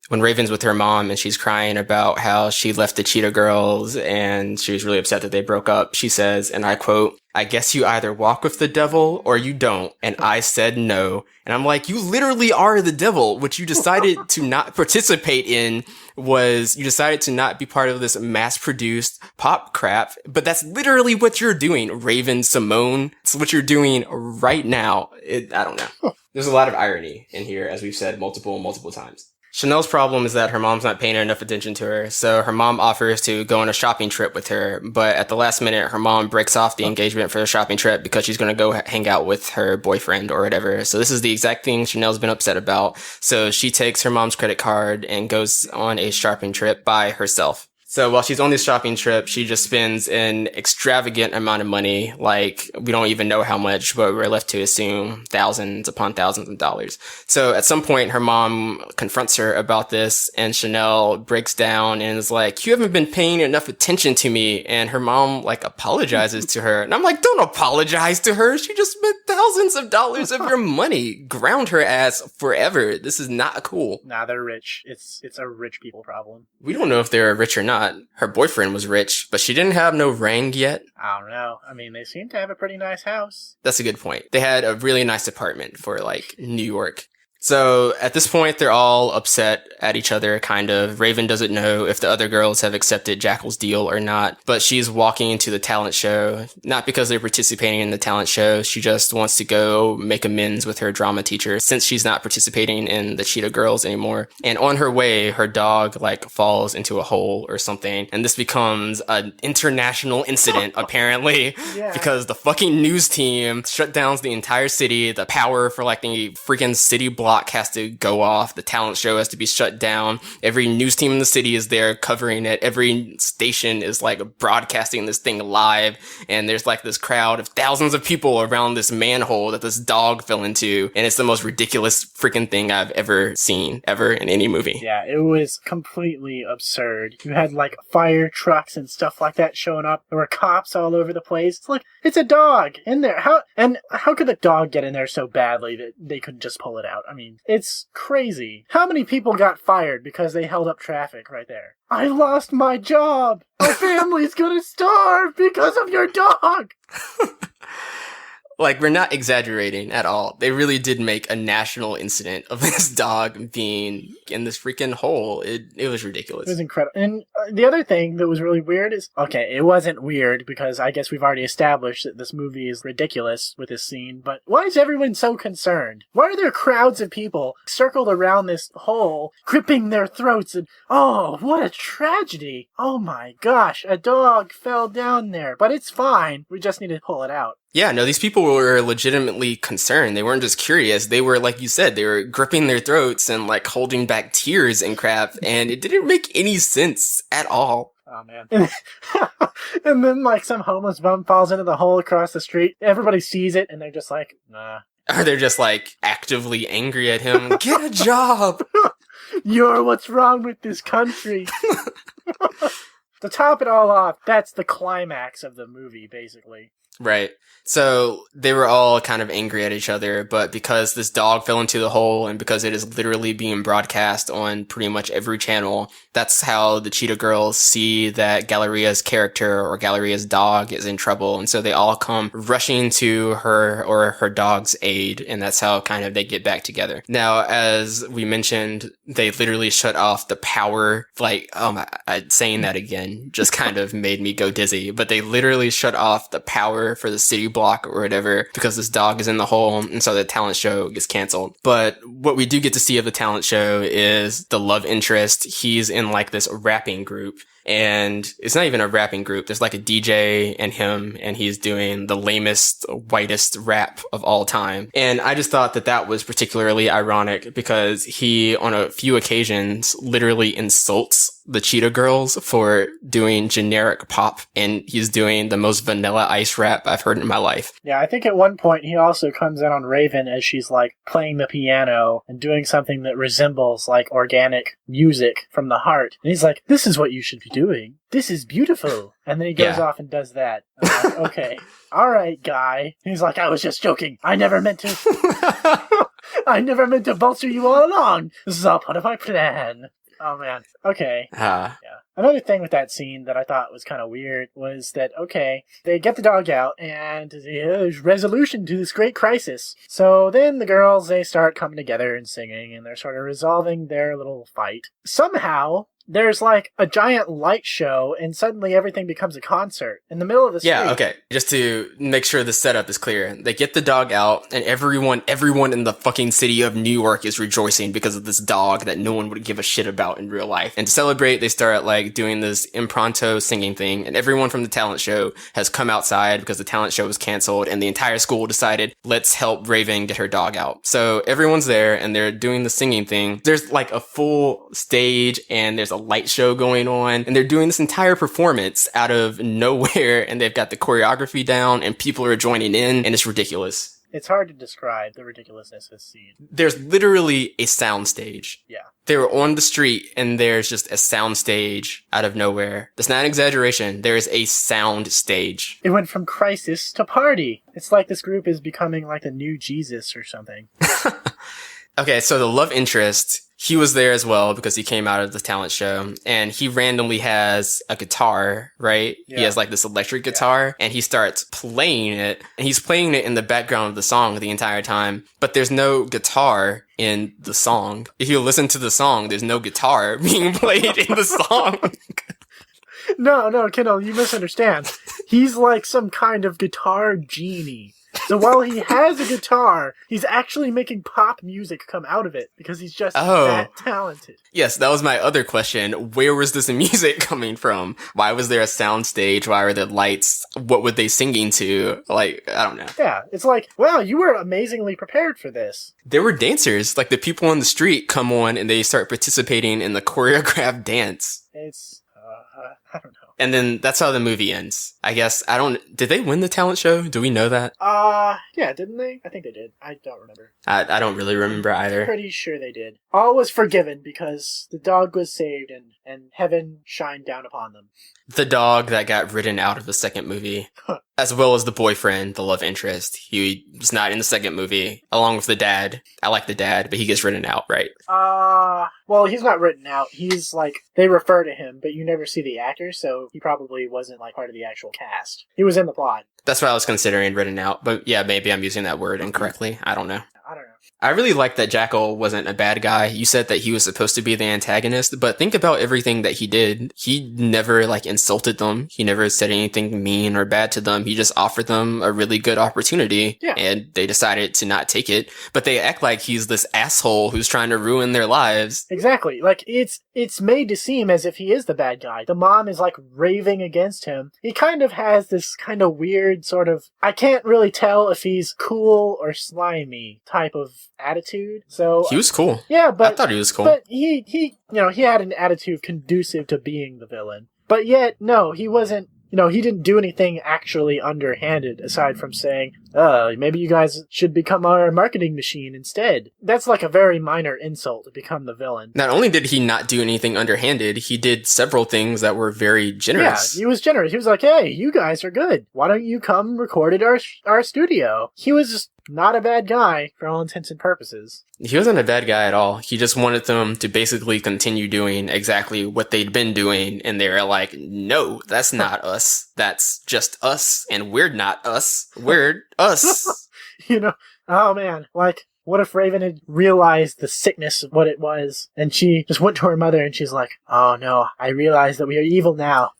When Raven's with her mom and she's crying about how she left the Cheetah Girls and she was really upset that they broke up, she says, and I quote, "I guess you either walk with the devil or you don't." And I said no. And I'm like, you literally are the devil. What you decided to not participate in was you decided to not be part of this mass-produced pop crap. But that's literally what you're doing, Raven Symone. It's what you're doing right now. I don't know. There's a lot of irony in here, as we've said multiple times. Chanel's problem is that her mom's not paying enough attention to her, so her mom offers to go on a shopping trip with her, but at the last minute, her mom breaks off the engagement for the shopping trip because she's gonna go hang out with her boyfriend or whatever. So this is the exact thing Chanel's been upset about. So she takes her mom's credit card and goes on a shopping trip by herself. So while she's on this shopping trip, she just spends an extravagant amount of money. Like, we don't even know how much, but we're left to assume thousands upon thousands of dollars. So at some point, her mom confronts her about this, and Chanel breaks down and is like, "You haven't been paying enough attention to me." And her mom, like, apologizes to her. And I'm like, don't apologize to her. She just spent thousands of dollars of your money. Ground her ass forever. This is not cool. Nah, they're rich. It's a rich people problem. We don't know if they're rich or not. Her boyfriend was rich, but she didn't have no ring yet. I don't know. I mean, they seem to have a pretty nice house. That's a good point. They had a really nice apartment for, like, New York. So at this point, they're all upset at each other, kind of. Raven doesn't know if the other girls have accepted Jackal's deal or not, but she's walking into the talent show, not because they're participating in the talent show. She just wants to go make amends with her drama teacher since she's not participating in the Cheetah Girls anymore. And on her way, her dog falls into a hole or something. And this becomes an international incident, apparently, because the fucking news team shut down the entire city. The power for the freaking city block has to go off. The talent show has to be shut down. Every news team in the city is there covering it. Every station is broadcasting this thing live. And there's this crowd of thousands of people around this manhole that this dog fell into. And it's the most ridiculous freaking thing I've ever seen, ever in any movie. Yeah, it was completely absurd. You had fire trucks and stuff like that showing up. There were cops all over the place. It's it's a dog in there. How could the dog get in there so badly that they couldn't just pull it out? I mean, it's crazy. How many people got fired because they held up traffic right there? I lost my job. My family's gonna starve because of your dog. We're not exaggerating at all. They really did make a national incident of this dog being in this freaking hole. It was ridiculous. It was incredible. And the other thing that was really weird is, okay, it wasn't weird because I guess we've already established that this movie is ridiculous with this scene, but why is everyone so concerned? Why are there crowds of people circled around this hole, gripping their throats and, oh, what a tragedy. Oh my gosh, a dog fell down there, but it's fine. We just need to pull it out. Yeah, no, these people were legitimately concerned. They weren't just curious. They were, like you said, they were gripping their throats and holding back tears and crap. And it didn't make any sense at all. Oh, man. And then, some homeless bum falls into the hole across the street. Everybody sees it and they're just nah. Or they're just, actively angry at him. Get a job! You're what's wrong with this country. To top it all off, that's the climax of the movie, basically. Right. So they were all kind of angry at each other, but because this dog fell into the hole and because it is literally being broadcast on pretty much every channel, that's how the Cheetah Girls see that Galleria's character or Galleria's dog is in trouble. And so they all come rushing to her or her dog's aid. And that's how kind of they get back together. Now, as we mentioned, they literally shut off the power. Saying that again just kind of made me go dizzy, but they literally shut off the power for the city block or whatever because this dog is in the hole, and so the talent show gets canceled. But what we do get to see of the talent show is the love interest. He's in this rapping group, and it's not even a rapping group. There's a DJ and him, and he's doing the lamest, whitest rap of all time. And I just thought that was particularly ironic because he, on a few occasions, literally insults the Cheetah Girls for doing generic pop, and he's doing the most Vanilla Ice rap I've heard in my life. Yeah, I think at one point he also comes in on Raven as she's playing the piano and doing something that resembles organic music from the heart. And he's like, this is what you should be doing. This is beautiful. And then he goes off and does that. I'm like, okay. All right, guy. He's like, I was just joking. I never meant to bolster you all along. This is all part of my plan. Oh, man. Okay. Yeah. Another thing with that scene that I thought was kind of weird was that, okay, they get the dog out and there's resolution to this great crisis. So then the girls, they start coming together and singing and they're sort of resolving their little fight. Somehow, there's a giant light show and suddenly everything becomes a concert in the middle of the street. Yeah, okay. Just to make sure the setup is clear. They get the dog out and everyone in the fucking city of New York is rejoicing because of this dog that no one would give a shit about in real life. And to celebrate, they start doing this impromptu singing thing, and everyone from the talent show has come outside because the talent show was canceled and the entire school decided, let's help Raven get her dog out. So everyone's there and they're doing the singing thing. There's a full stage and there's a light show going on, and they're doing this entire performance out of nowhere, and they've got the choreography down and people are joining in, and it's ridiculous. It's hard to describe the ridiculousness of this scene. There's literally a soundstage. Yeah. They were on the street and there's just a soundstage out of nowhere. That's not an exaggeration. There is a sound stage. It went from crisis to party. It's like this group is becoming the new Jesus or something. Okay, so the love interest, he was there as well because he came out of the talent show, and he randomly has a guitar, right? Yeah. He has like this electric guitar, and he starts playing it, and he's playing it in the background of the song the entire time, but there's no guitar in the song. If you listen to the song, there's no guitar being played in the song. No, Kendall, you misunderstand. He's like some kind of guitar genie. So while he has a guitar, he's actually making pop music come out of it because he's just that talented. Yes, that was my other question. Where was this music coming from? Why was there a sound stage? Why were there lights? What were they singing to? Like, I don't know. Yeah, it's like, wow, you were amazingly prepared for this. There were dancers. Like, the people on the street come on and they start participating in the choreographed dance. It's, I don't know. And then that's how the movie ends. I guess, did they win the talent show? Do we know that? Yeah, didn't they? I think they did. I don't remember. I don't really remember either. Pretty sure they did. All was forgiven because the dog was saved and heaven shined down upon them. The dog that got ridden out of the second movie, as well as the boyfriend, the love interest. He was not in the second movie, along with the dad. I like the dad, but he gets ridden out, right? Well, he's not written out. He's like, they refer to him, but you never see the actor, so he probably wasn't like part of the actual cast. He was in the plot. That's what I was considering, written out. But yeah, maybe I'm using that word incorrectly. I don't know. I don't know. I really like that Jackal wasn't a bad guy. You said that he was supposed to be the antagonist, but think about everything that he did. He never like insulted them. He never said anything mean or bad to them. He just offered them a really good opportunity, and they decided to not take it. But they act like he's this asshole who's trying to ruin their lives. Exactly. Like, it's made to seem as if he is the bad guy. The mom is like raving against him. He kind of has this kind of weird sort of, I can't really tell if he's cool or slimy type of attitude. So he was cool. Yeah, but I thought he was cool. But he had an attitude conducive to being the villain. But yet, no, he wasn't. He didn't do anything actually underhanded aside from saying, maybe you guys should become our marketing machine instead. That's like a very minor insult to become the villain. Not only did he not do anything underhanded, he did several things that were very generous. Yeah, he was generous. He was like, hey, you guys are good. Why don't you come record at our studio? He was just not a bad guy for all intents and purposes. He wasn't a bad guy at all. He just wanted them to basically continue doing exactly what they'd been doing, and they were like, no, that's not us. That's just us, and we're not us. We're us. Oh man, like, what if Raven had realized the sickness of what it was, and she just went to her mother and she's like, oh no, I realize that we are evil now.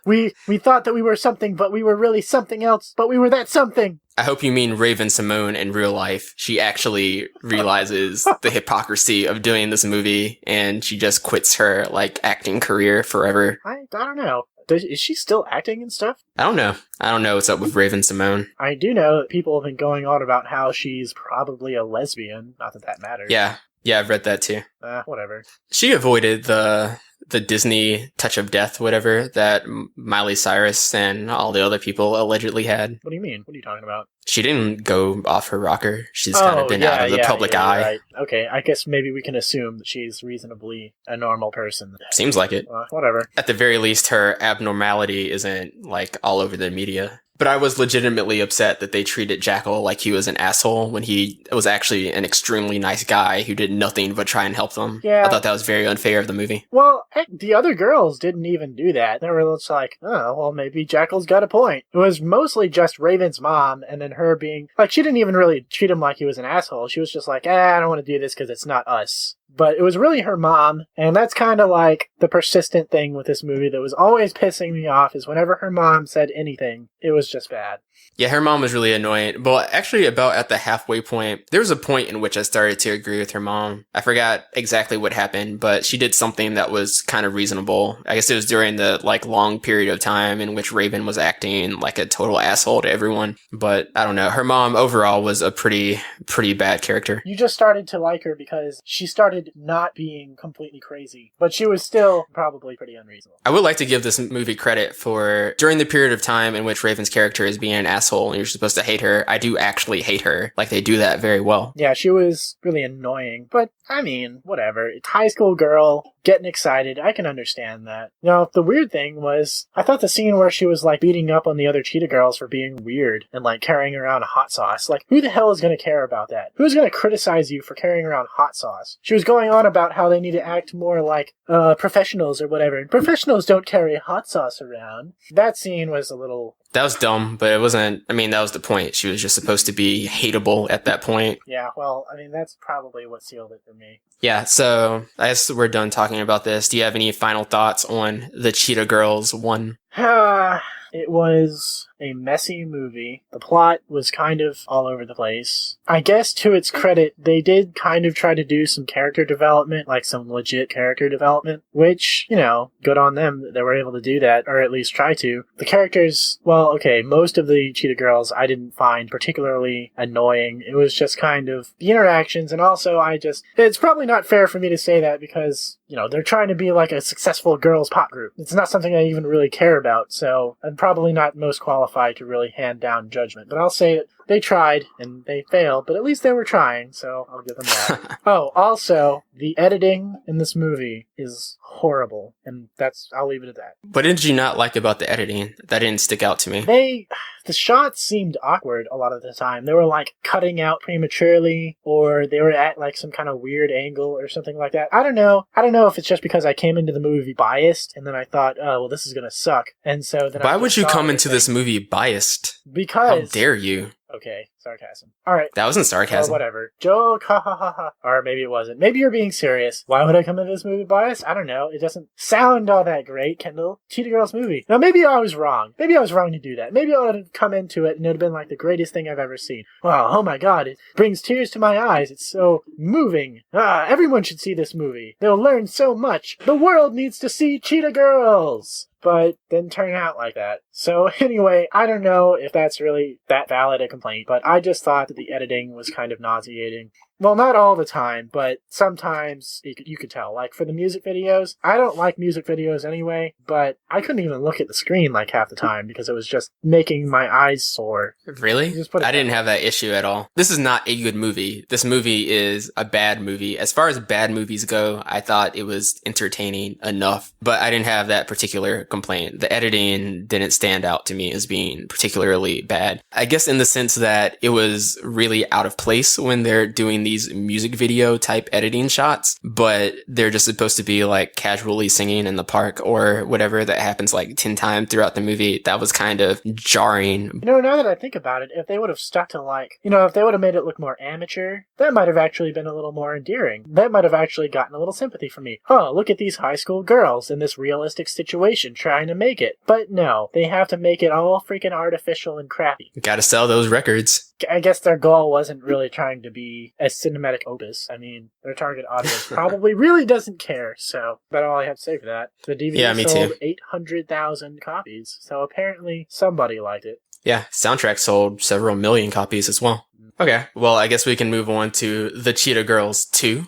We thought that we were something, but we were really something else, but we were that something. I hope you mean Raven Symone in real life. She actually realizes the hypocrisy of doing this movie, and she just quits her, like, acting career forever. I don't know. Is she still acting and stuff? I don't know what's up with Raven Symone. I do know that people have been going on about how she's probably a lesbian. Not that that matters. Yeah, I've read that too. Whatever. She avoided the Disney touch of death, whatever, that Miley Cyrus and all the other people allegedly had. What do you mean? What are you talking about? She didn't go off her rocker. She's kind of been out of the public eye. Right. Okay, I guess maybe we can assume that she's reasonably a normal person. Seems like it. Whatever. At the very least, her abnormality isn't, like, all over the media. But I was legitimately upset that they treated Jackal like he was an asshole when he was actually an extremely nice guy who did nothing but try and help them. Yeah. I thought that was very unfair of the movie. Well, heck, the other girls didn't even do that. They were just like, oh, well, maybe Jackal's got a point. It was mostly just Raven's mom, and then her being, like, she didn't even really treat him like he was an asshole. She was just like, I don't want to do this because it's not us. But it was really her mom, and that's kind of like the persistent thing with this movie that was always pissing me off, is whenever her mom said anything, it was just bad. Yeah, her mom was really annoying. But actually, about at the halfway point, there was a point in which I started to agree with her mom. I forgot exactly what happened, but she did something that was kind of reasonable. I guess it was during the, like, long period of time in which Raven was acting like a total asshole to everyone. But I don't know. Her mom overall was a pretty bad character. You just started to like her because she started not being completely crazy, but she was still probably pretty unreasonable. I would like to give this movie credit for, during the period of time in which Raven's character is being an asshole and you're supposed to hate her, I do actually hate her. Like, they do that very well. Yeah, she was really annoying, but I mean, whatever. It's high school girl getting excited. I can understand that. Now, the weird thing was, I thought the scene where she was, like, beating up on the other Cheetah Girls for being weird and, like, carrying around a hot sauce. Like, who the hell is going to care about that? Who's going to criticize you for carrying around hot sauce? She was going on about how they need to act more like, professionals or whatever. And professionals don't carry hot sauce around. That scene was a little... That was dumb, but it wasn't... I mean, that was the point. She was just supposed to be hateable at that point. Yeah, well, I mean, that's probably what sealed it for me. Yeah, so I guess we're done talking about this. Do you have any final thoughts on the Cheetah Girls 1? It was a messy movie. The plot was kind of all over the place. I guess to its credit, they did kind of try to do some character development, like some legit character development, which, you know, good on them that they were able to do that, or at least try to. The characters, well, okay, most of the Cheetah Girls I didn't find particularly annoying. It was just kind of the interactions, and also it's probably not fair for me to say that because, you know, they're trying to be like a successful girls pop group. It's not something I even really care about, so I'm probably not most qualified to really hand down judgment. But I'll say that they tried, and they failed, but at least they were trying, so I'll give them that. Oh, also, the editing in this movie is horrible, and I'll leave it at that. What did you not like about the editing? That didn't stick out to me. The shots seemed awkward a lot of the time. They were, like, cutting out prematurely, or they were at, like, some kind of weird angle or something like that. I don't know. I don't know if it's just because I came into the movie biased, and then I thought, oh, well, this is gonna suck. And so then Why would you come into this movie biased? Because... How dare you? Okay, sarcasm. Alright. That wasn't sarcasm. Whatever. Joke, ha ha ha ha. Or maybe it wasn't. Maybe you're being serious. Why would I come into this movie biased? I don't know. It doesn't sound all that great, Kendall. Cheetah Girls movie. Now, maybe I was wrong. Maybe I was wrong to do that. Maybe I would have come into it and it would have been like the greatest thing I've ever seen. Wow, oh my god, it brings tears to my eyes. It's so moving. Everyone should see this movie. They'll learn so much. The world needs to see Cheetah Girls. But didn't turn out like that. So anyway, I don't know if that's really that valid a complaint, but I just thought that the editing was kind of nauseating. Well, not all the time, but sometimes you could tell. Like, for the music videos, I don't like music videos anyway, but I couldn't even look at the screen like half the time because it was just making my eyes sore. Really? I didn't have that issue at all. This is not a good movie. This movie is a bad movie. As far as bad movies go, I thought it was entertaining enough, but I didn't have that particular complaint. The editing didn't stand out to me as being particularly bad. I guess in the sense that it was really out of place when they're doing these music video type editing shots, but they're just supposed to be like casually singing in the park or whatever that happens like 10 times throughout the movie. That was kind of jarring. You know, now that I think about it, if they would have stuck to if they would have made it look more amateur, that might have actually been a little more endearing. That might have actually gotten a little sympathy from me. Oh, look at these high school girls in this realistic situation trying to make it. But no, they have to make it all freaking artificial and crappy. Gotta sell those records. I guess their goal wasn't really trying to be a cinematic opus. I mean, their target audience probably really doesn't care, so that's all I have to say for that. The DVD sold 800,000 copies, so apparently somebody liked it. Yeah, soundtrack sold several million copies as well. Okay, well, I guess we can move on to the Cheetah Girls 2.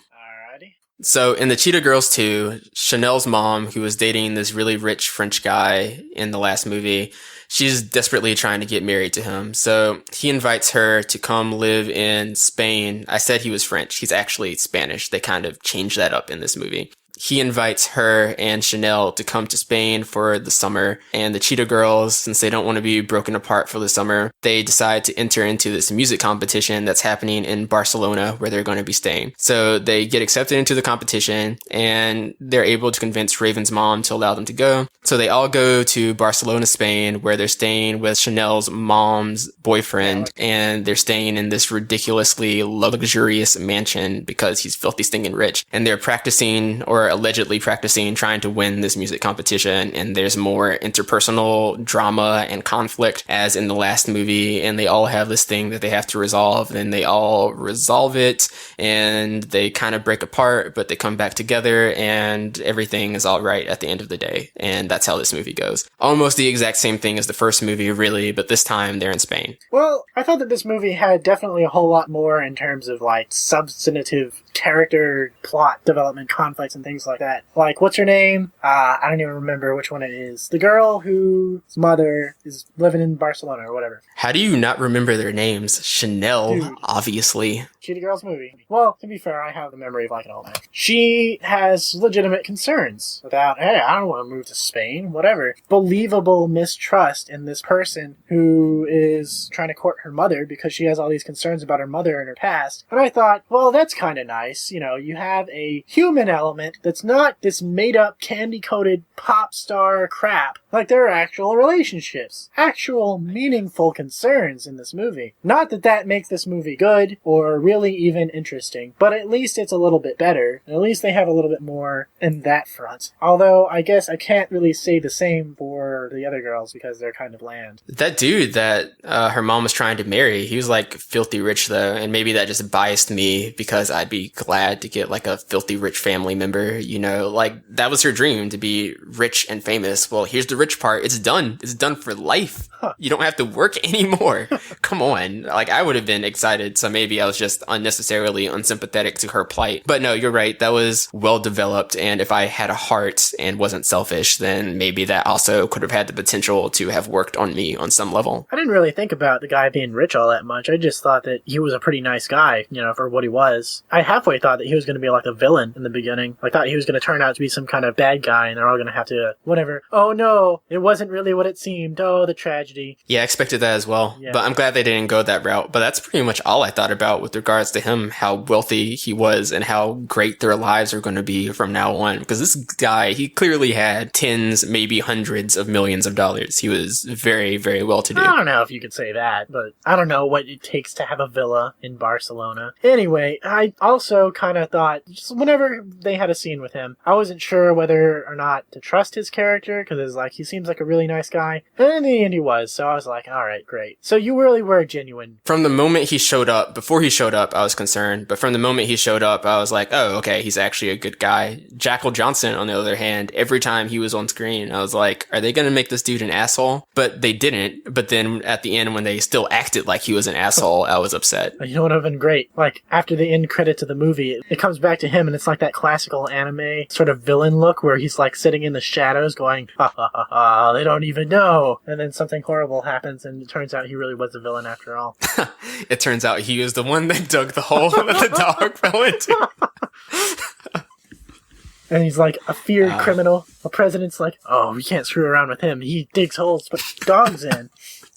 So in the Cheetah Girls 2, Chanel's mom, who was dating this really rich French guy in the last movie, she's desperately trying to get married to him. So he invites her to come live in Spain. I said he was French. He's actually Spanish. They kind of changed that up in this movie. He invites her and Chanel to come to Spain for the summer, and the Cheetah Girls, since they don't want to be broken apart for the summer, they decide to enter into this music competition that's happening in Barcelona where they're going to be staying. So they get accepted into the competition, and they're able to convince Raven's mom to allow them to go. So they all go to Barcelona, Spain, where they're staying with Chanel's mom's boyfriend, and they're staying in this ridiculously luxurious mansion because he's filthy stinking rich. And they're practicing, or allegedly practicing, trying to win this music competition, and there's more interpersonal drama and conflict as in the last movie, and they all have this thing that they have to resolve, and they all resolve it, and they kind of break apart, but they come back together, and everything is all right at the end of the day. And that's how this movie goes. Almost the exact same thing as the first movie, really, but this time they're in Spain. Well, I thought that this movie had definitely a whole lot more in terms of like substantive character, plot development, conflicts, and things like that. Like, what's her name? I don't even remember which one it is. The girl whose mother is living in Barcelona or whatever. How do you not remember their names? Chanel, Dude. obviously. Cheetah Girls movie. Well, to be fair, I have the memory of liking all that. She has legitimate concerns about, hey, I don't want to move to Spain, whatever. Believable mistrust in this person who is trying to court her mother because she has all these concerns about her mother and her past. And I thought, well, that's kind of nice. You know, you have a human element that's not this made-up, candy-coated pop star crap. Like, there are actual relationships, actual meaningful concerns in this movie. Not that that makes this movie good or really even interesting, but at least it's a little bit better. At least they have a little bit more in that front. Although, I guess I can't really say the same for the other girls because they're kind of bland. That dude that her mom was trying to marry, he was like filthy rich though, and maybe that just biased me because I'd be glad to get like a filthy rich family member, you know, like that was her dream, to be rich and famous. Well, here's the rich part. It's done. It's done for life. You don't have to work anymore. Come on. Like, I would have been excited, so maybe I was just unnecessarily unsympathetic to her plight. But no, you're right. That was well developed, and if I had a heart and wasn't selfish, then maybe that also could have had the potential to have worked on me on some level. I didn't really think about the guy being rich all that much. I just thought that he was a pretty nice guy, you know, for what he was. I halfway thought that he was going to be like a villain in the beginning. I thought he was going to turn out to be some kind of bad guy, and they're all going to have to, whatever. Oh no, it wasn't really what it seemed. Oh, the tragedy. Yeah, I expected that as well. Yeah. But I'm glad they didn't go that route. But that's pretty much all I thought about with regards to him, how wealthy he was and how great their lives are going to be from now on. Because this guy, he clearly had tens, maybe hundreds of millions of dollars. He was very, very well to do. I don't know if you could say that, but I don't know what it takes to have a villa in Barcelona. Anyway, I also kind of thought, just whenever they had a scene with him, I wasn't sure whether or not to trust his character, because it's like, he seems like a really nice guy. And in the end he was, so I was like, alright, great. So you really were genuine. From the moment he showed up, before he showed up, I was concerned. But from the moment he showed up, I was like, oh, okay, he's actually a good guy. Jackal Johnson, on the other hand, every time he was on screen, I was like, are they going to make this dude an asshole? But they didn't. But then at the end, when they still acted like he was an asshole, I was upset. You know what would have been great? Like, after the end credits of the movie, it comes back to him, and it's like that classical anime sort of villain look where he's like sitting in the shadows going, ha ha ha ha, they don't even know. And then something horrible happens, and it turns out he really was a villain after all. It turns out he was the one that dug the hole that the dog fell into. And he's like a feared criminal. The president's like, oh, we can't screw around with him. He digs holes to put dogs in.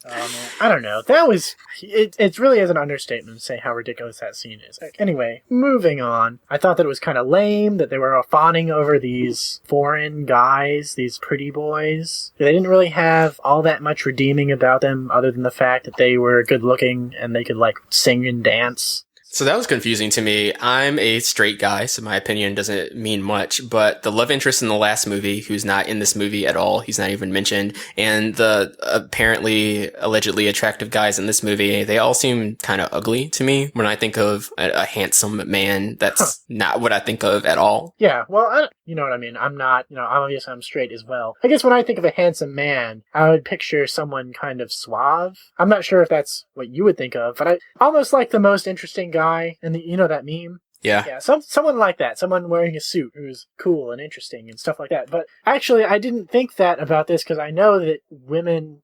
Oh, man. I don't know. That was... It really is an understatement to say how ridiculous that scene is. Anyway, moving on. I thought that it was kind of lame that they were fawning over these foreign guys, these pretty boys. They didn't really have all that much redeeming about them other than the fact that they were good looking and they could, like, sing and dance. So that was confusing to me. I'm a straight guy, so my opinion doesn't mean much, but the love interest in the last movie, who's not in this movie at all, he's not even mentioned, and the apparently, allegedly attractive guys in this movie, they all seem kind of ugly to me. When I think of a handsome man, that's not what I think of at all. Yeah, well, you know what I mean. I'm not, obviously I'm straight as well. I guess when I think of a handsome man, I would picture someone kind of suave. I'm not sure if that's what you would think of, but I almost like the most interesting guy, and you know that meme? Yeah, someone like that. Someone wearing a suit who's cool and interesting and stuff like that. But actually, I didn't think that about this because I know that women,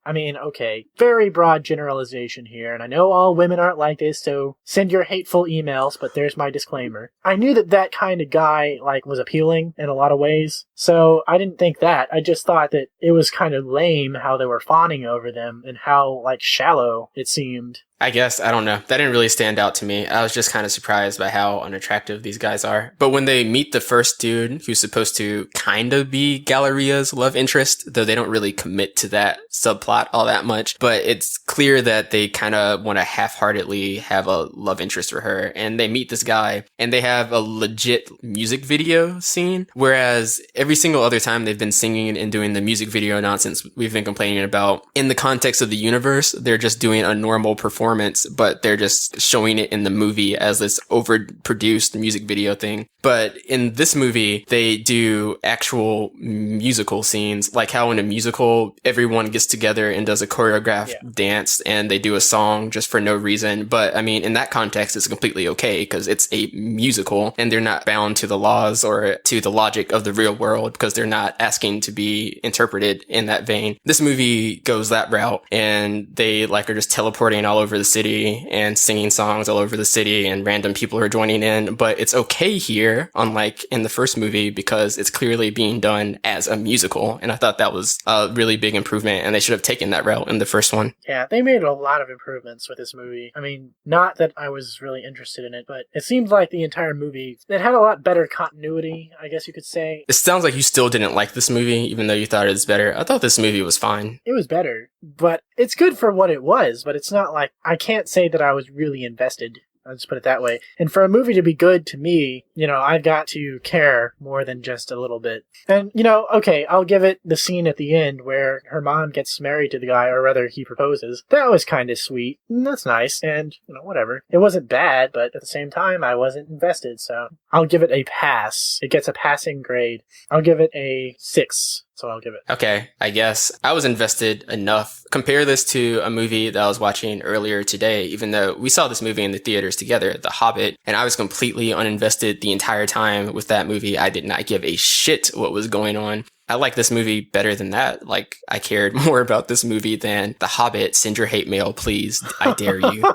very broad generalization here, and I know all women aren't like this, so send your hateful emails, but there's my disclaimer. I knew that kind of guy, was appealing in a lot of ways, so I didn't think that. I just thought that it was kind of lame how they were fawning over them and how, shallow it seemed. I guess, I don't know. That didn't really stand out to me. I was just kind of surprised by how unattractive these guys are. But when they meet the first dude, who's supposed to kind of be Galleria's love interest, though they don't really commit to that subplot all that much, but it's clear that they kind of want to half-heartedly have a love interest for her. And they meet this guy, and they have a legit music video scene, whereas every single other time they've been singing and doing the music video nonsense we've been complaining about, in the context of the universe, they're just doing a normal performance, but they're just showing it in the movie as this overproduced music video thing. But in this movie, they do actual musical scenes, like how in a musical, everyone gets together and does a choreographed dance and they do a song just for no reason. But in that context, it's completely okay because it's a musical and they're not bound to the laws or to the logic of the real world because they're not asking to be interpreted in that vein. This movie goes that route and they are just teleporting all over over the city and singing songs all over the city and random people are joining in, but it's okay here, unlike in the first movie, because it's clearly being done as a musical. And I thought that was a really big improvement, and they should have taken that route in the first one. Yeah, they made a lot of improvements with this movie. I mean, not that I was really interested in it, but it seemed like the entire movie, it had a lot better continuity, I guess you could say. It sounds like you still didn't like this movie, even though you thought it was better. I thought this movie was fine. It was better, but it's good for what it was, but it's not like, I can't say that I was really invested. I'll just put it that way. And for a movie to be good to me, I've got to care more than just a little bit. And, okay, I'll give it the scene at the end where her mom gets married to the guy, or rather he proposes. That was kind of sweet. And that's nice. And, whatever. It wasn't bad, but at the same time, I wasn't invested. So I'll give it a pass. It gets a passing grade. I'll give it a 6. So I'll give it. Okay, I guess I was invested enough. Compare this to a movie that I was watching earlier today, even though we saw this movie in the theaters together, The Hobbit, and I was completely uninvested the entire time with that movie. I did not give a shit what was going on. I like this movie better than that. Like, I cared more about this movie than The Hobbit. Send your hate mail, please. I dare you.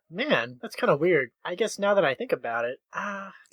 Man, that's kind of weird. I guess now that I think about it,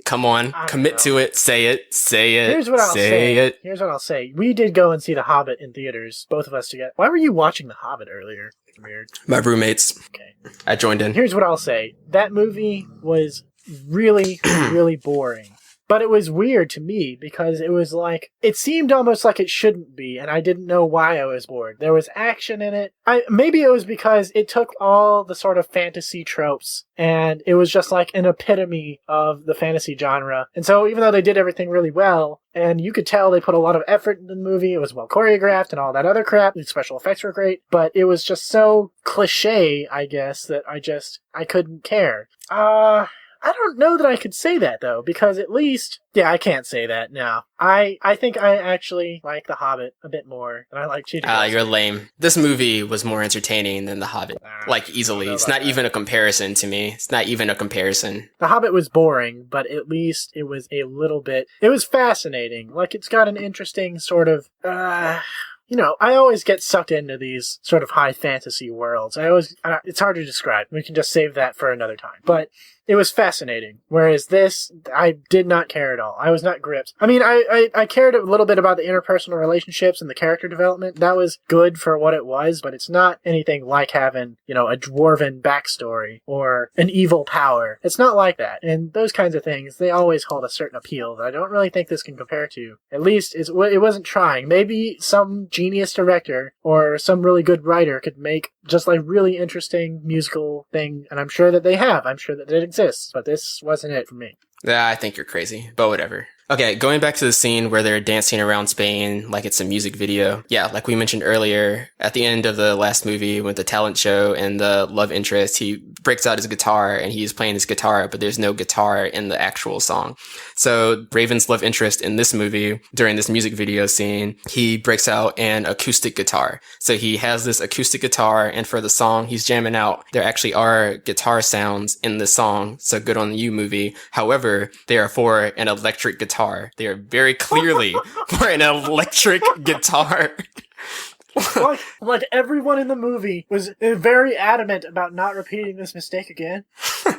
come on, commit to it. Say it. Here's what I'll say. Here's what I'll say. We did go and see The Hobbit in theaters, both of us together. Why were you watching The Hobbit earlier? Weird. My roommates. Okay. I joined in. Here's what I'll say. That movie was really, really boring. But it was weird to me because it was like, it seemed almost like it shouldn't be, and I didn't know why I was bored. There was action in it. Maybe it was because it took all the sort of fantasy tropes, and it was just like an epitome of the fantasy genre. And so even though they did everything really well, and you could tell they put a lot of effort into the movie, it was well choreographed and all that other crap, the special effects were great, but it was just so cliche, I guess, that I couldn't care. I don't know that I could say that, though, because at least... Yeah, I can't say that, no. I think I actually like The Hobbit a bit more than I like Cheetah Girls. You're lame. This movie was more entertaining than The Hobbit. Like, easily. It's not even a comparison to me. It's not even a comparison. The Hobbit was boring, but at least it was a little bit... It was fascinating. Like, it's got an interesting sort of... I always get sucked into these sort of high fantasy worlds. It's hard to describe. We can just save that for another time. But it was fascinating. Whereas this, I did not care at all. I was not gripped. I mean, I cared a little bit about the interpersonal relationships and the character development. That was good for what it was, but it's not anything like having, a dwarven backstory or an evil power. It's not like that. And those kinds of things, they always hold a certain appeal that I don't really think this can compare to. At least it wasn't trying. Maybe some genius director or some really good writer could make just like really interesting musical thing, and I'm sure that they have. I'm sure that it exists, but this wasn't it for me. Yeah, I think you're crazy, but whatever. Okay, going back to the scene where they're dancing around Spain like it's a music video. Yeah, like we mentioned earlier, at the end of the last movie with the talent show and the love interest, he breaks out his guitar and he's playing his guitar, but there's no guitar in the actual song. So Raven's love interest in this movie, during this music video scene, he breaks out an acoustic guitar. So he has this acoustic guitar, and for the song he's jamming out, there actually are guitar sounds in the song. So good on you, movie. However, they are for an electric guitar. They are very clearly for an electric guitar. like everyone in the movie was very adamant about not repeating this mistake again.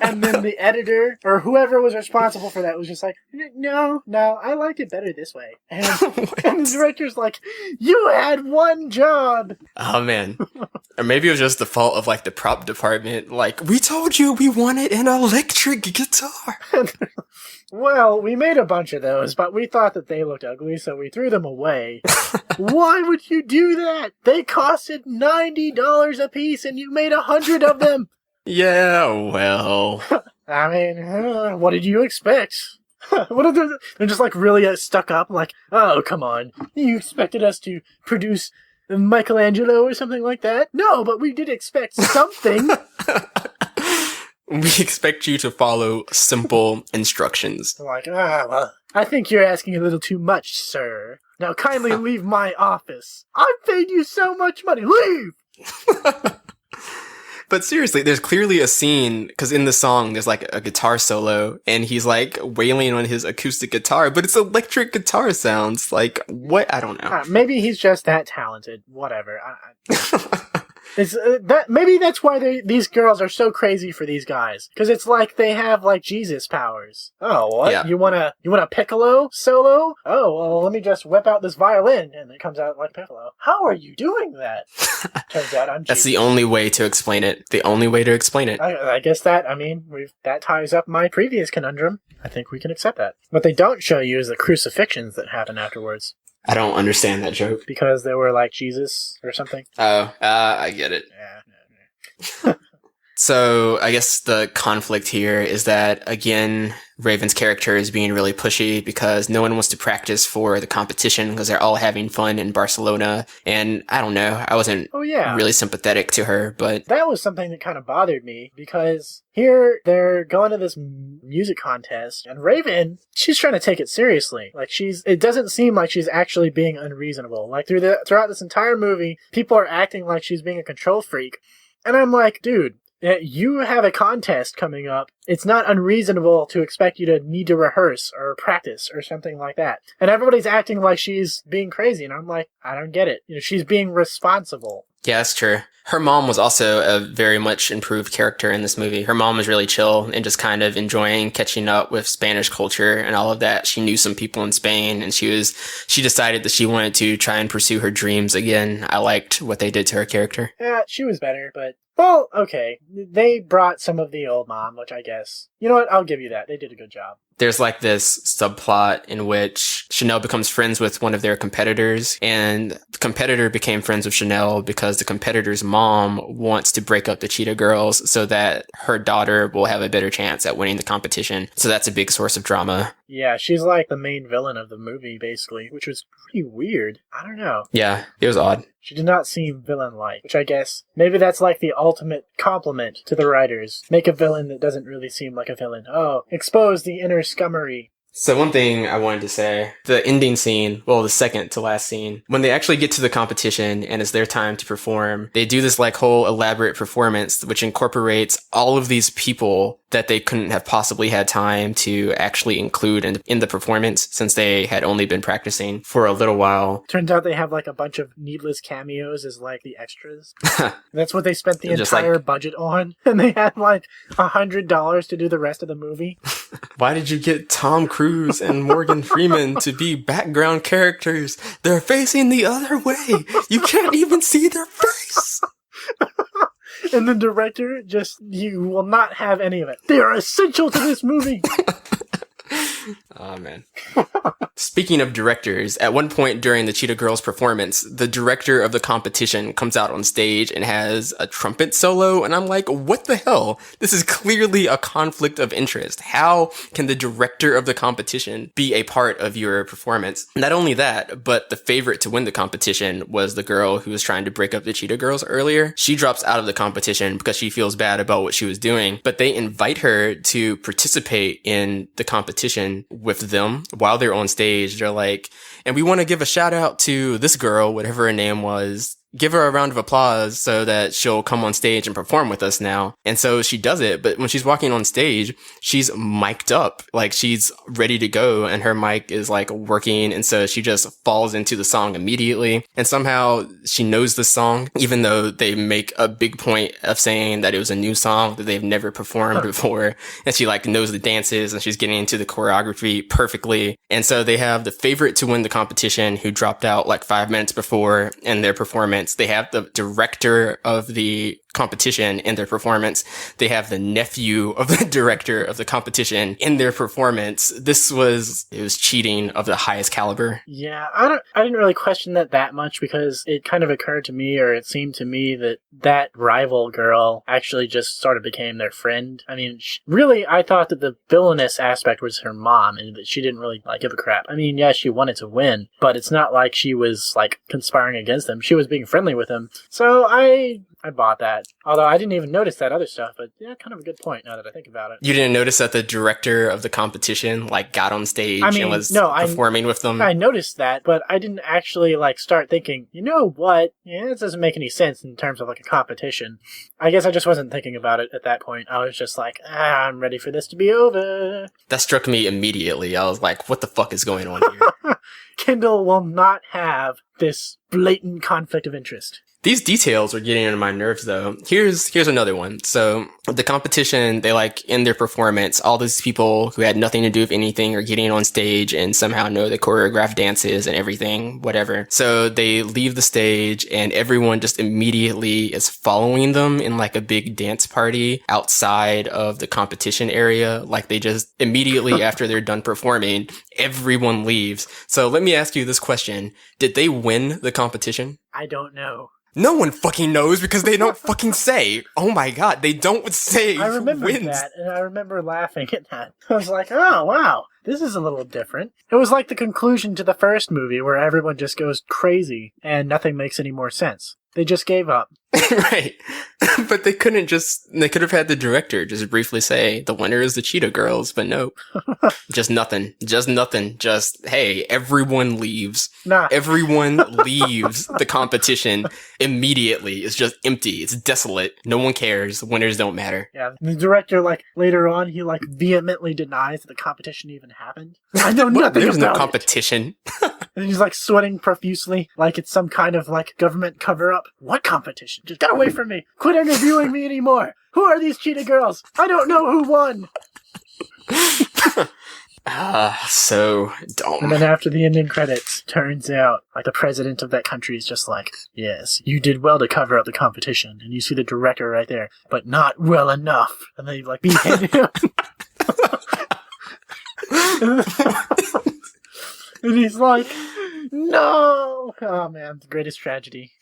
And then the editor or whoever was responsible for that was just like, no, I liked it better this way. And the director's like, you had one job. Oh man. Or maybe it was just the fault of like the prop department. Like, we told you we wanted an electric guitar. Well, we made a bunch of those, but we thought that they looked ugly, so we threw them away. Why would you do that? They costed $90 a piece, and you made 100 of them. Yeah, well. I mean, what did you expect? What are they're just like really stuck up, like, oh, come on. You expected us to produce Michelangelo or something like that? No, but we did expect something. We expect you to follow simple instructions. Like, well, I think you're asking a little too much, sir. Now kindly leave my office. I've paid you so much money. Leave! But seriously, there's clearly a scene, because in the song, there's like a guitar solo, and he's like wailing on his acoustic guitar, but it's electric guitar sounds. Like, what? I don't know. Maybe he's just that talented. Whatever. It's that maybe that's why these girls are so crazy for these guys, because it's like they have like Jesus powers. Oh, what? Yeah. You want a piccolo solo? Oh, well, let me just whip out this violin, and it comes out like piccolo. How are you doing that? Turns out I'm Jesus. That's the only way to explain it. The only way to explain it. I guess that, I mean, that ties up my previous conundrum. I think we can accept that. What they don't show you is the crucifixions that happen afterwards. I don't understand that joke. Because they were like Jesus or something. Oh, I get it. Yeah. So I guess the conflict here is that, again, Raven's character is being really pushy because no one wants to practice for the competition because they're all having fun in Barcelona. And I don't know, I wasn't really sympathetic to her, but... That was something that kind of bothered me because here they're going to this music contest and Raven, she's trying to take it seriously. Like it doesn't seem like she's actually being unreasonable. Like throughout this entire movie, people are acting like she's being a control freak. And I'm like, dude, you have a contest coming up. It's not unreasonable to expect you to need to rehearse or practice or something like that. And everybody's acting like she's being crazy. And I'm like, I don't get it. She's being responsible. Yeah, that's true. Her mom was also a very much improved character in this movie. Her mom was really chill and just kind of enjoying catching up with Spanish culture and all of that. She knew some people in Spain and she decided that she wanted to try and pursue her dreams again. I liked what they did to her character. Yeah, she was better, but... Well, okay. They brought some of the old mom, which I guess... You know what? I'll give you that. They did a good job. There's like this subplot in which Chanel becomes friends with one of their competitors, and the competitor became friends with Chanel because the competitor's mom wants to break up the Cheetah Girls so that her daughter will have a better chance at winning the competition. So that's a big source of drama. Yeah, she's like the main villain of the movie, basically, which was pretty weird. I don't know. Yeah, it was odd. She did not seem villain-like, which I guess maybe that's like the ultimate compliment to the writers. Make a villain that doesn't really seem like a villain. Oh, expose the inner scummery. So one thing I wanted to say, the ending scene, well, the second to last scene, when they actually get to the competition and it's their time to perform, they do this like whole elaborate performance, which incorporates all of these people that they couldn't have possibly had time to actually include in the performance since they had only been practicing for a little while. Turns out they have like a bunch of needless cameos as like the extras. That's what they spent the entire budget on. And they had like $100 to do the rest of the movie. Why did you get Tom Cruise and Morgan Freeman to be background characters? They're facing the other way. You can't even see their face. And the director you will not have any of it. They are essential to this movie. Oh, man. Speaking of directors, at one point during the Cheetah Girls performance, the director of the competition comes out on stage and has a trumpet solo, and I'm like, what the hell? This is clearly a conflict of interest. How can the director of the competition be a part of your performance? Not only that, but the favorite to win the competition was the girl who was trying to break up the Cheetah Girls earlier. She drops out of the competition because she feels bad about what she was doing, but they invite her to participate in the competition with them while they're on stage. They're like, and we want to give a shout out to this girl, whatever her name was. Give her a round of applause so that she'll come on stage and perform with us now. And so she does it, but when she's walking on stage, she's mic'd up, like she's ready to go and her mic is like working. And so she just falls into the song immediately. And somehow she knows the song, even though they make a big point of saying that it was a new song that they've never performed before. And she like knows the dances and she's getting into the choreography perfectly. And so they have the favorite to win the competition who dropped out like 5 minutes before in their performance. They have the director of the competition in their performance. They have the nephew of the director of the competition in their performance. It was cheating of the highest caliber. Yeah, I didn't really question that much because it kind of occurred to me, or it seemed to me that rival girl actually just sort of became their friend. I mean, really, I thought that the villainous aspect was her mom and that she didn't really like give a crap. I mean, yeah, she wanted to win, but it's not like she was like conspiring against them. She was being friendly with him. So I bought that. Although I didn't even notice that other stuff, but yeah, kind of a good point now that I think about it. You didn't notice that the director of the competition like got on stage and was performing with them? I noticed that, but I didn't actually like start thinking, you know what? Yeah, this doesn't make any sense in terms of like a competition. I guess I just wasn't thinking about it at that point. I was just like, I'm ready for this to be over. That struck me immediately. I was like, what the fuck is going on here? Kendall will not have this blatant conflict of interest. These details are getting on my nerves, though. Here's another one. So the competition, they like in their performance, all these people who had nothing to do with anything are getting on stage and somehow know the choreographed dances and everything, whatever. So they leave the stage and everyone just immediately is following them in like a big dance party outside of the competition area. Like they just immediately after they're done performing, everyone leaves. So let me ask you this question. Did they win the competition? I don't know. No one fucking knows because they don't fucking say. Oh my god, they don't say I remember who wins. that, and I remember laughing at that. I was like, oh, wow, this is a little different. It was like the conclusion to the first movie where everyone just goes crazy and nothing makes any more sense. They just gave up. Right. But they could have had the director just briefly say, the winner is the Cheetah Girls, but no. Just nothing. Just, hey, everyone leaves. Nah. Everyone leaves the competition immediately. It's just empty. It's desolate. No one cares. The winners don't matter. Yeah, the director, later on, he, vehemently denies that the competition even happened. I know nothing There's about no competition. And he's, sweating profusely, like it's some kind of, government cover-up. What competition? Just get away from me! Quit interviewing me anymore! Who are these Cheetah Girls? I don't know who won! So dumb. And then after the ending credits, turns out, the president of that country is just like, yes, you did well to cover up the competition, and you see the director right there, but not well enough. And they, behead him. And he's like, no! Oh, man, the greatest tragedy.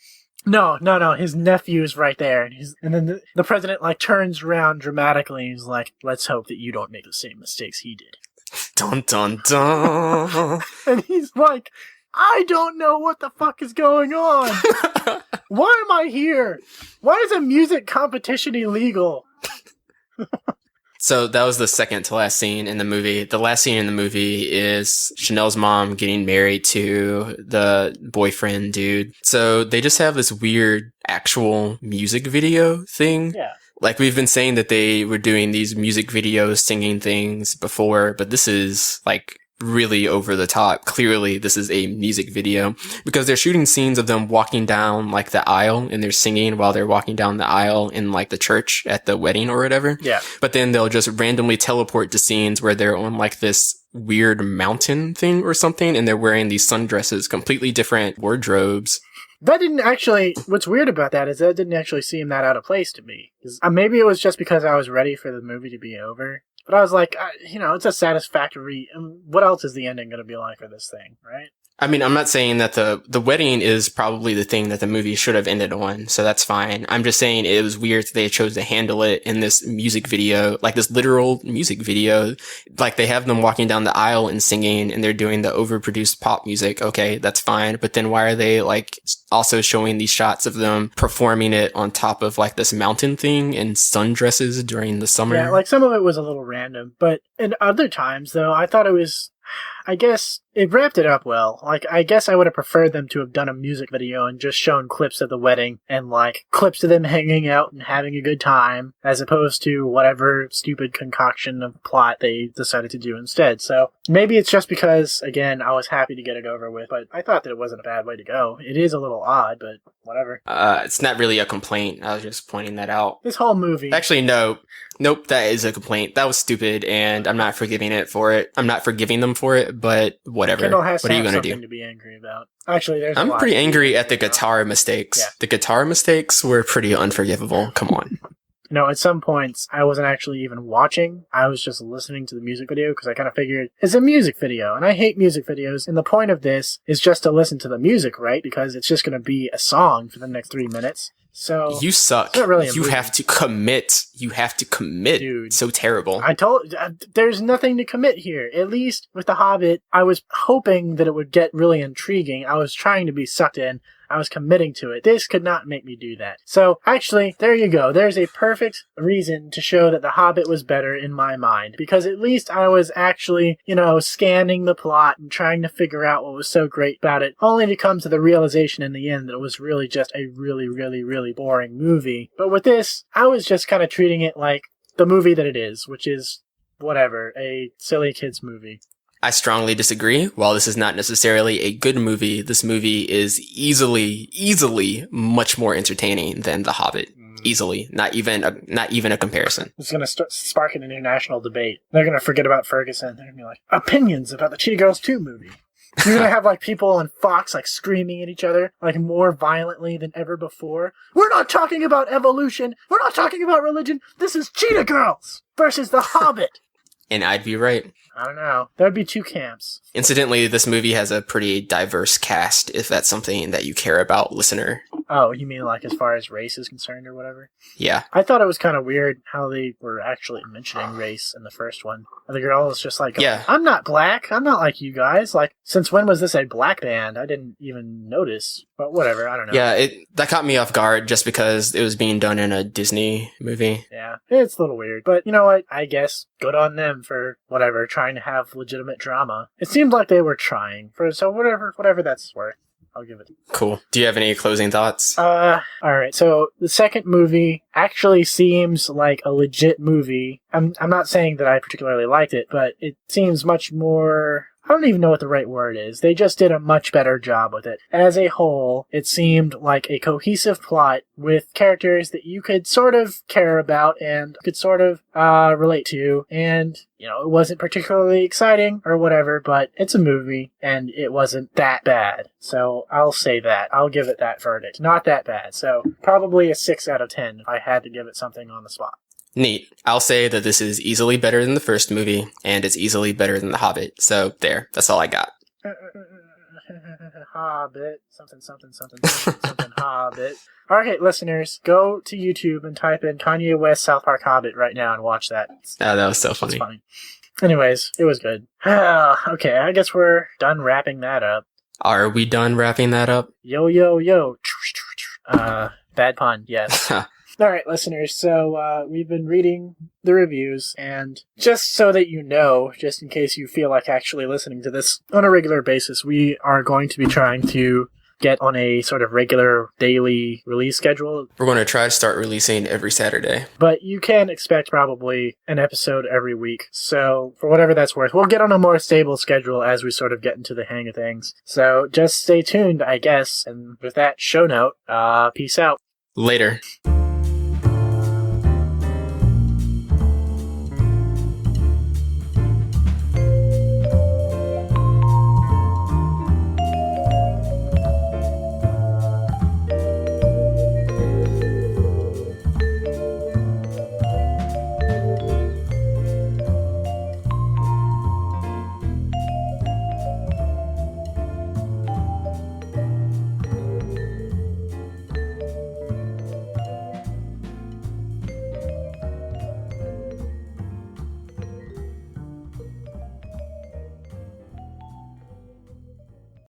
No, his nephew's right there. And then the president, turns around dramatically and he's like, let's hope that you don't make the same mistakes he did. Dun, dun, dun. And he's like, I don't know what the fuck is going on. Why am I here? Why is a music competition illegal? So that was the second to last scene in the movie. The last scene in the movie is Chanel's mom getting married to the boyfriend dude. So they just have this weird actual music video thing. Yeah. We've been saying that they were doing these music videos, singing things before, but this is really over the top. Clearly, this is a music video because they're shooting scenes of them walking down the aisle and they're singing while they're walking down the aisle in the church at the wedding or whatever. Yeah. But then they'll just randomly teleport to scenes where they're on this weird mountain thing or something and they're wearing these sundresses, completely different wardrobes. That didn't actually, what's weird about that is that didn't actually seem that out of place to me. Maybe it was just because I was ready for the movie to be over. But I was like, it's a satisfactory, what else is the ending going to be like for this thing, right? I mean, I'm not saying that the wedding is probably the thing that the movie should have ended on, so that's fine. I'm just saying it was weird that they chose to handle it in this music video, this literal music video. They have them walking down the aisle and singing, and they're doing the overproduced pop music. Okay, that's fine. But then why are they, also showing these shots of them performing it on top of, this mountain thing in sundresses during the summer? Yeah, some of it was a little random. But in other times, though, I thought it was... I guess it wrapped it up well. I guess I would have preferred them to have done a music video and just shown clips of the wedding and, clips of them hanging out and having a good time, as opposed to whatever stupid concoction of plot they decided to do instead. So maybe it's just because, again, I was happy to get it over with, but I thought that it wasn't a bad way to go. It is a little odd, but whatever. It's not really a complaint. I was just pointing that out. This whole movie... Actually, no. Nope, that is a complaint. That was stupid, and I'm not forgiving them for it, but whatever. Kendall has what are you going to do? To be angry about. Actually, there's I'm pretty angry at the guitar mistakes. Yeah. The guitar mistakes were pretty unforgivable. Come on. At some points, I wasn't actually even watching. I was just listening to the music video because I kind of figured it's a music video, and I hate music videos. And the point of this is just to listen to the music, right? Because it's just going to be a song for the next 3 minutes. So you suck. Really you have to commit. Dude, so terrible. There's nothing to commit here. At least with The Hobbit, I was hoping that it would get really intriguing. I was trying to be sucked in. I was committing to it. This could not make me do that. So, actually, there you go. There's a perfect reason to show that The Hobbit was better in my mind. Because at least I was actually, scanning the plot and trying to figure out what was so great about it, only to come to the realization in the end that it was really just a really, really, really boring movie. But with this, I was just kind of treating it like the movie that it is, which is, whatever, a silly kids movie. I strongly disagree. While this is not necessarily a good movie, this movie is easily much more entertaining than The Hobbit. Easily. Not even a comparison. It's going to spark an international debate. They're going to forget about Ferguson. They're going to be like, opinions about the Cheetah Girls 2 movie. You're going to have, like, people on Fox, like, screaming at each other, like, more violently than ever before. We're not talking about evolution. We're not talking about religion. This is Cheetah Girls versus The Hobbit. And I'd be right. I don't know. There'd be two camps. Incidentally, this movie has a pretty diverse cast, if that's something that you care about, listener. Oh, you mean like as far as race is concerned or whatever? Yeah. I thought it was kind of weird how they were actually mentioning race in the first one. The girl was just like, Yeah. I'm not black. I'm not like you guys. Like, since when was this a black band? I didn't even notice. But whatever, I don't know. Yeah, that caught me off guard just because it was being done in a Disney movie. Yeah, it's a little weird. But you know what? I guess good on them for whatever, trying to have legitimate drama. It seemed like they were trying. So whatever that's worth. I'll give it. Cool. Do you have any closing thoughts? Alright, so the second movie actually seems like a legit movie. I'm not saying that I particularly liked it, but it seems much more... I don't even know what the right word is. They just did a much better job with it. As a whole, it seemed like a cohesive plot with characters that you could sort of care about and could sort of relate to. And, you know, it wasn't particularly exciting or whatever, but it's a movie and it wasn't that bad. So I'll say that. I'll give it that verdict. Not that bad. So probably a 6 out of 10 if I had to give it something on the spot. Neat. I'll say that this is easily better than the first movie, and it's easily better than The Hobbit. So there, that's all I got. Hobbit, something, Hobbit. Alright, listeners, go to YouTube and type in Kanye West South Park Hobbit right now and watch that. Oh, that was so funny. It's funny. Anyways, it was good. Okay, I guess we're done wrapping that up. Are we done wrapping that up? Yo. Bad pun, yes. Alright, listeners, so we've been reading the reviews, and just so that you know, just in case you feel like actually listening to this on a regular basis, we are going to be trying to get on a sort of regular daily release schedule. We're going to try to start releasing every Saturday. But you can expect probably an episode every week, so for whatever that's worth, we'll get on a more stable schedule as we sort of get into the hang of things. So just stay tuned, I guess, and with that show note, peace out. Later.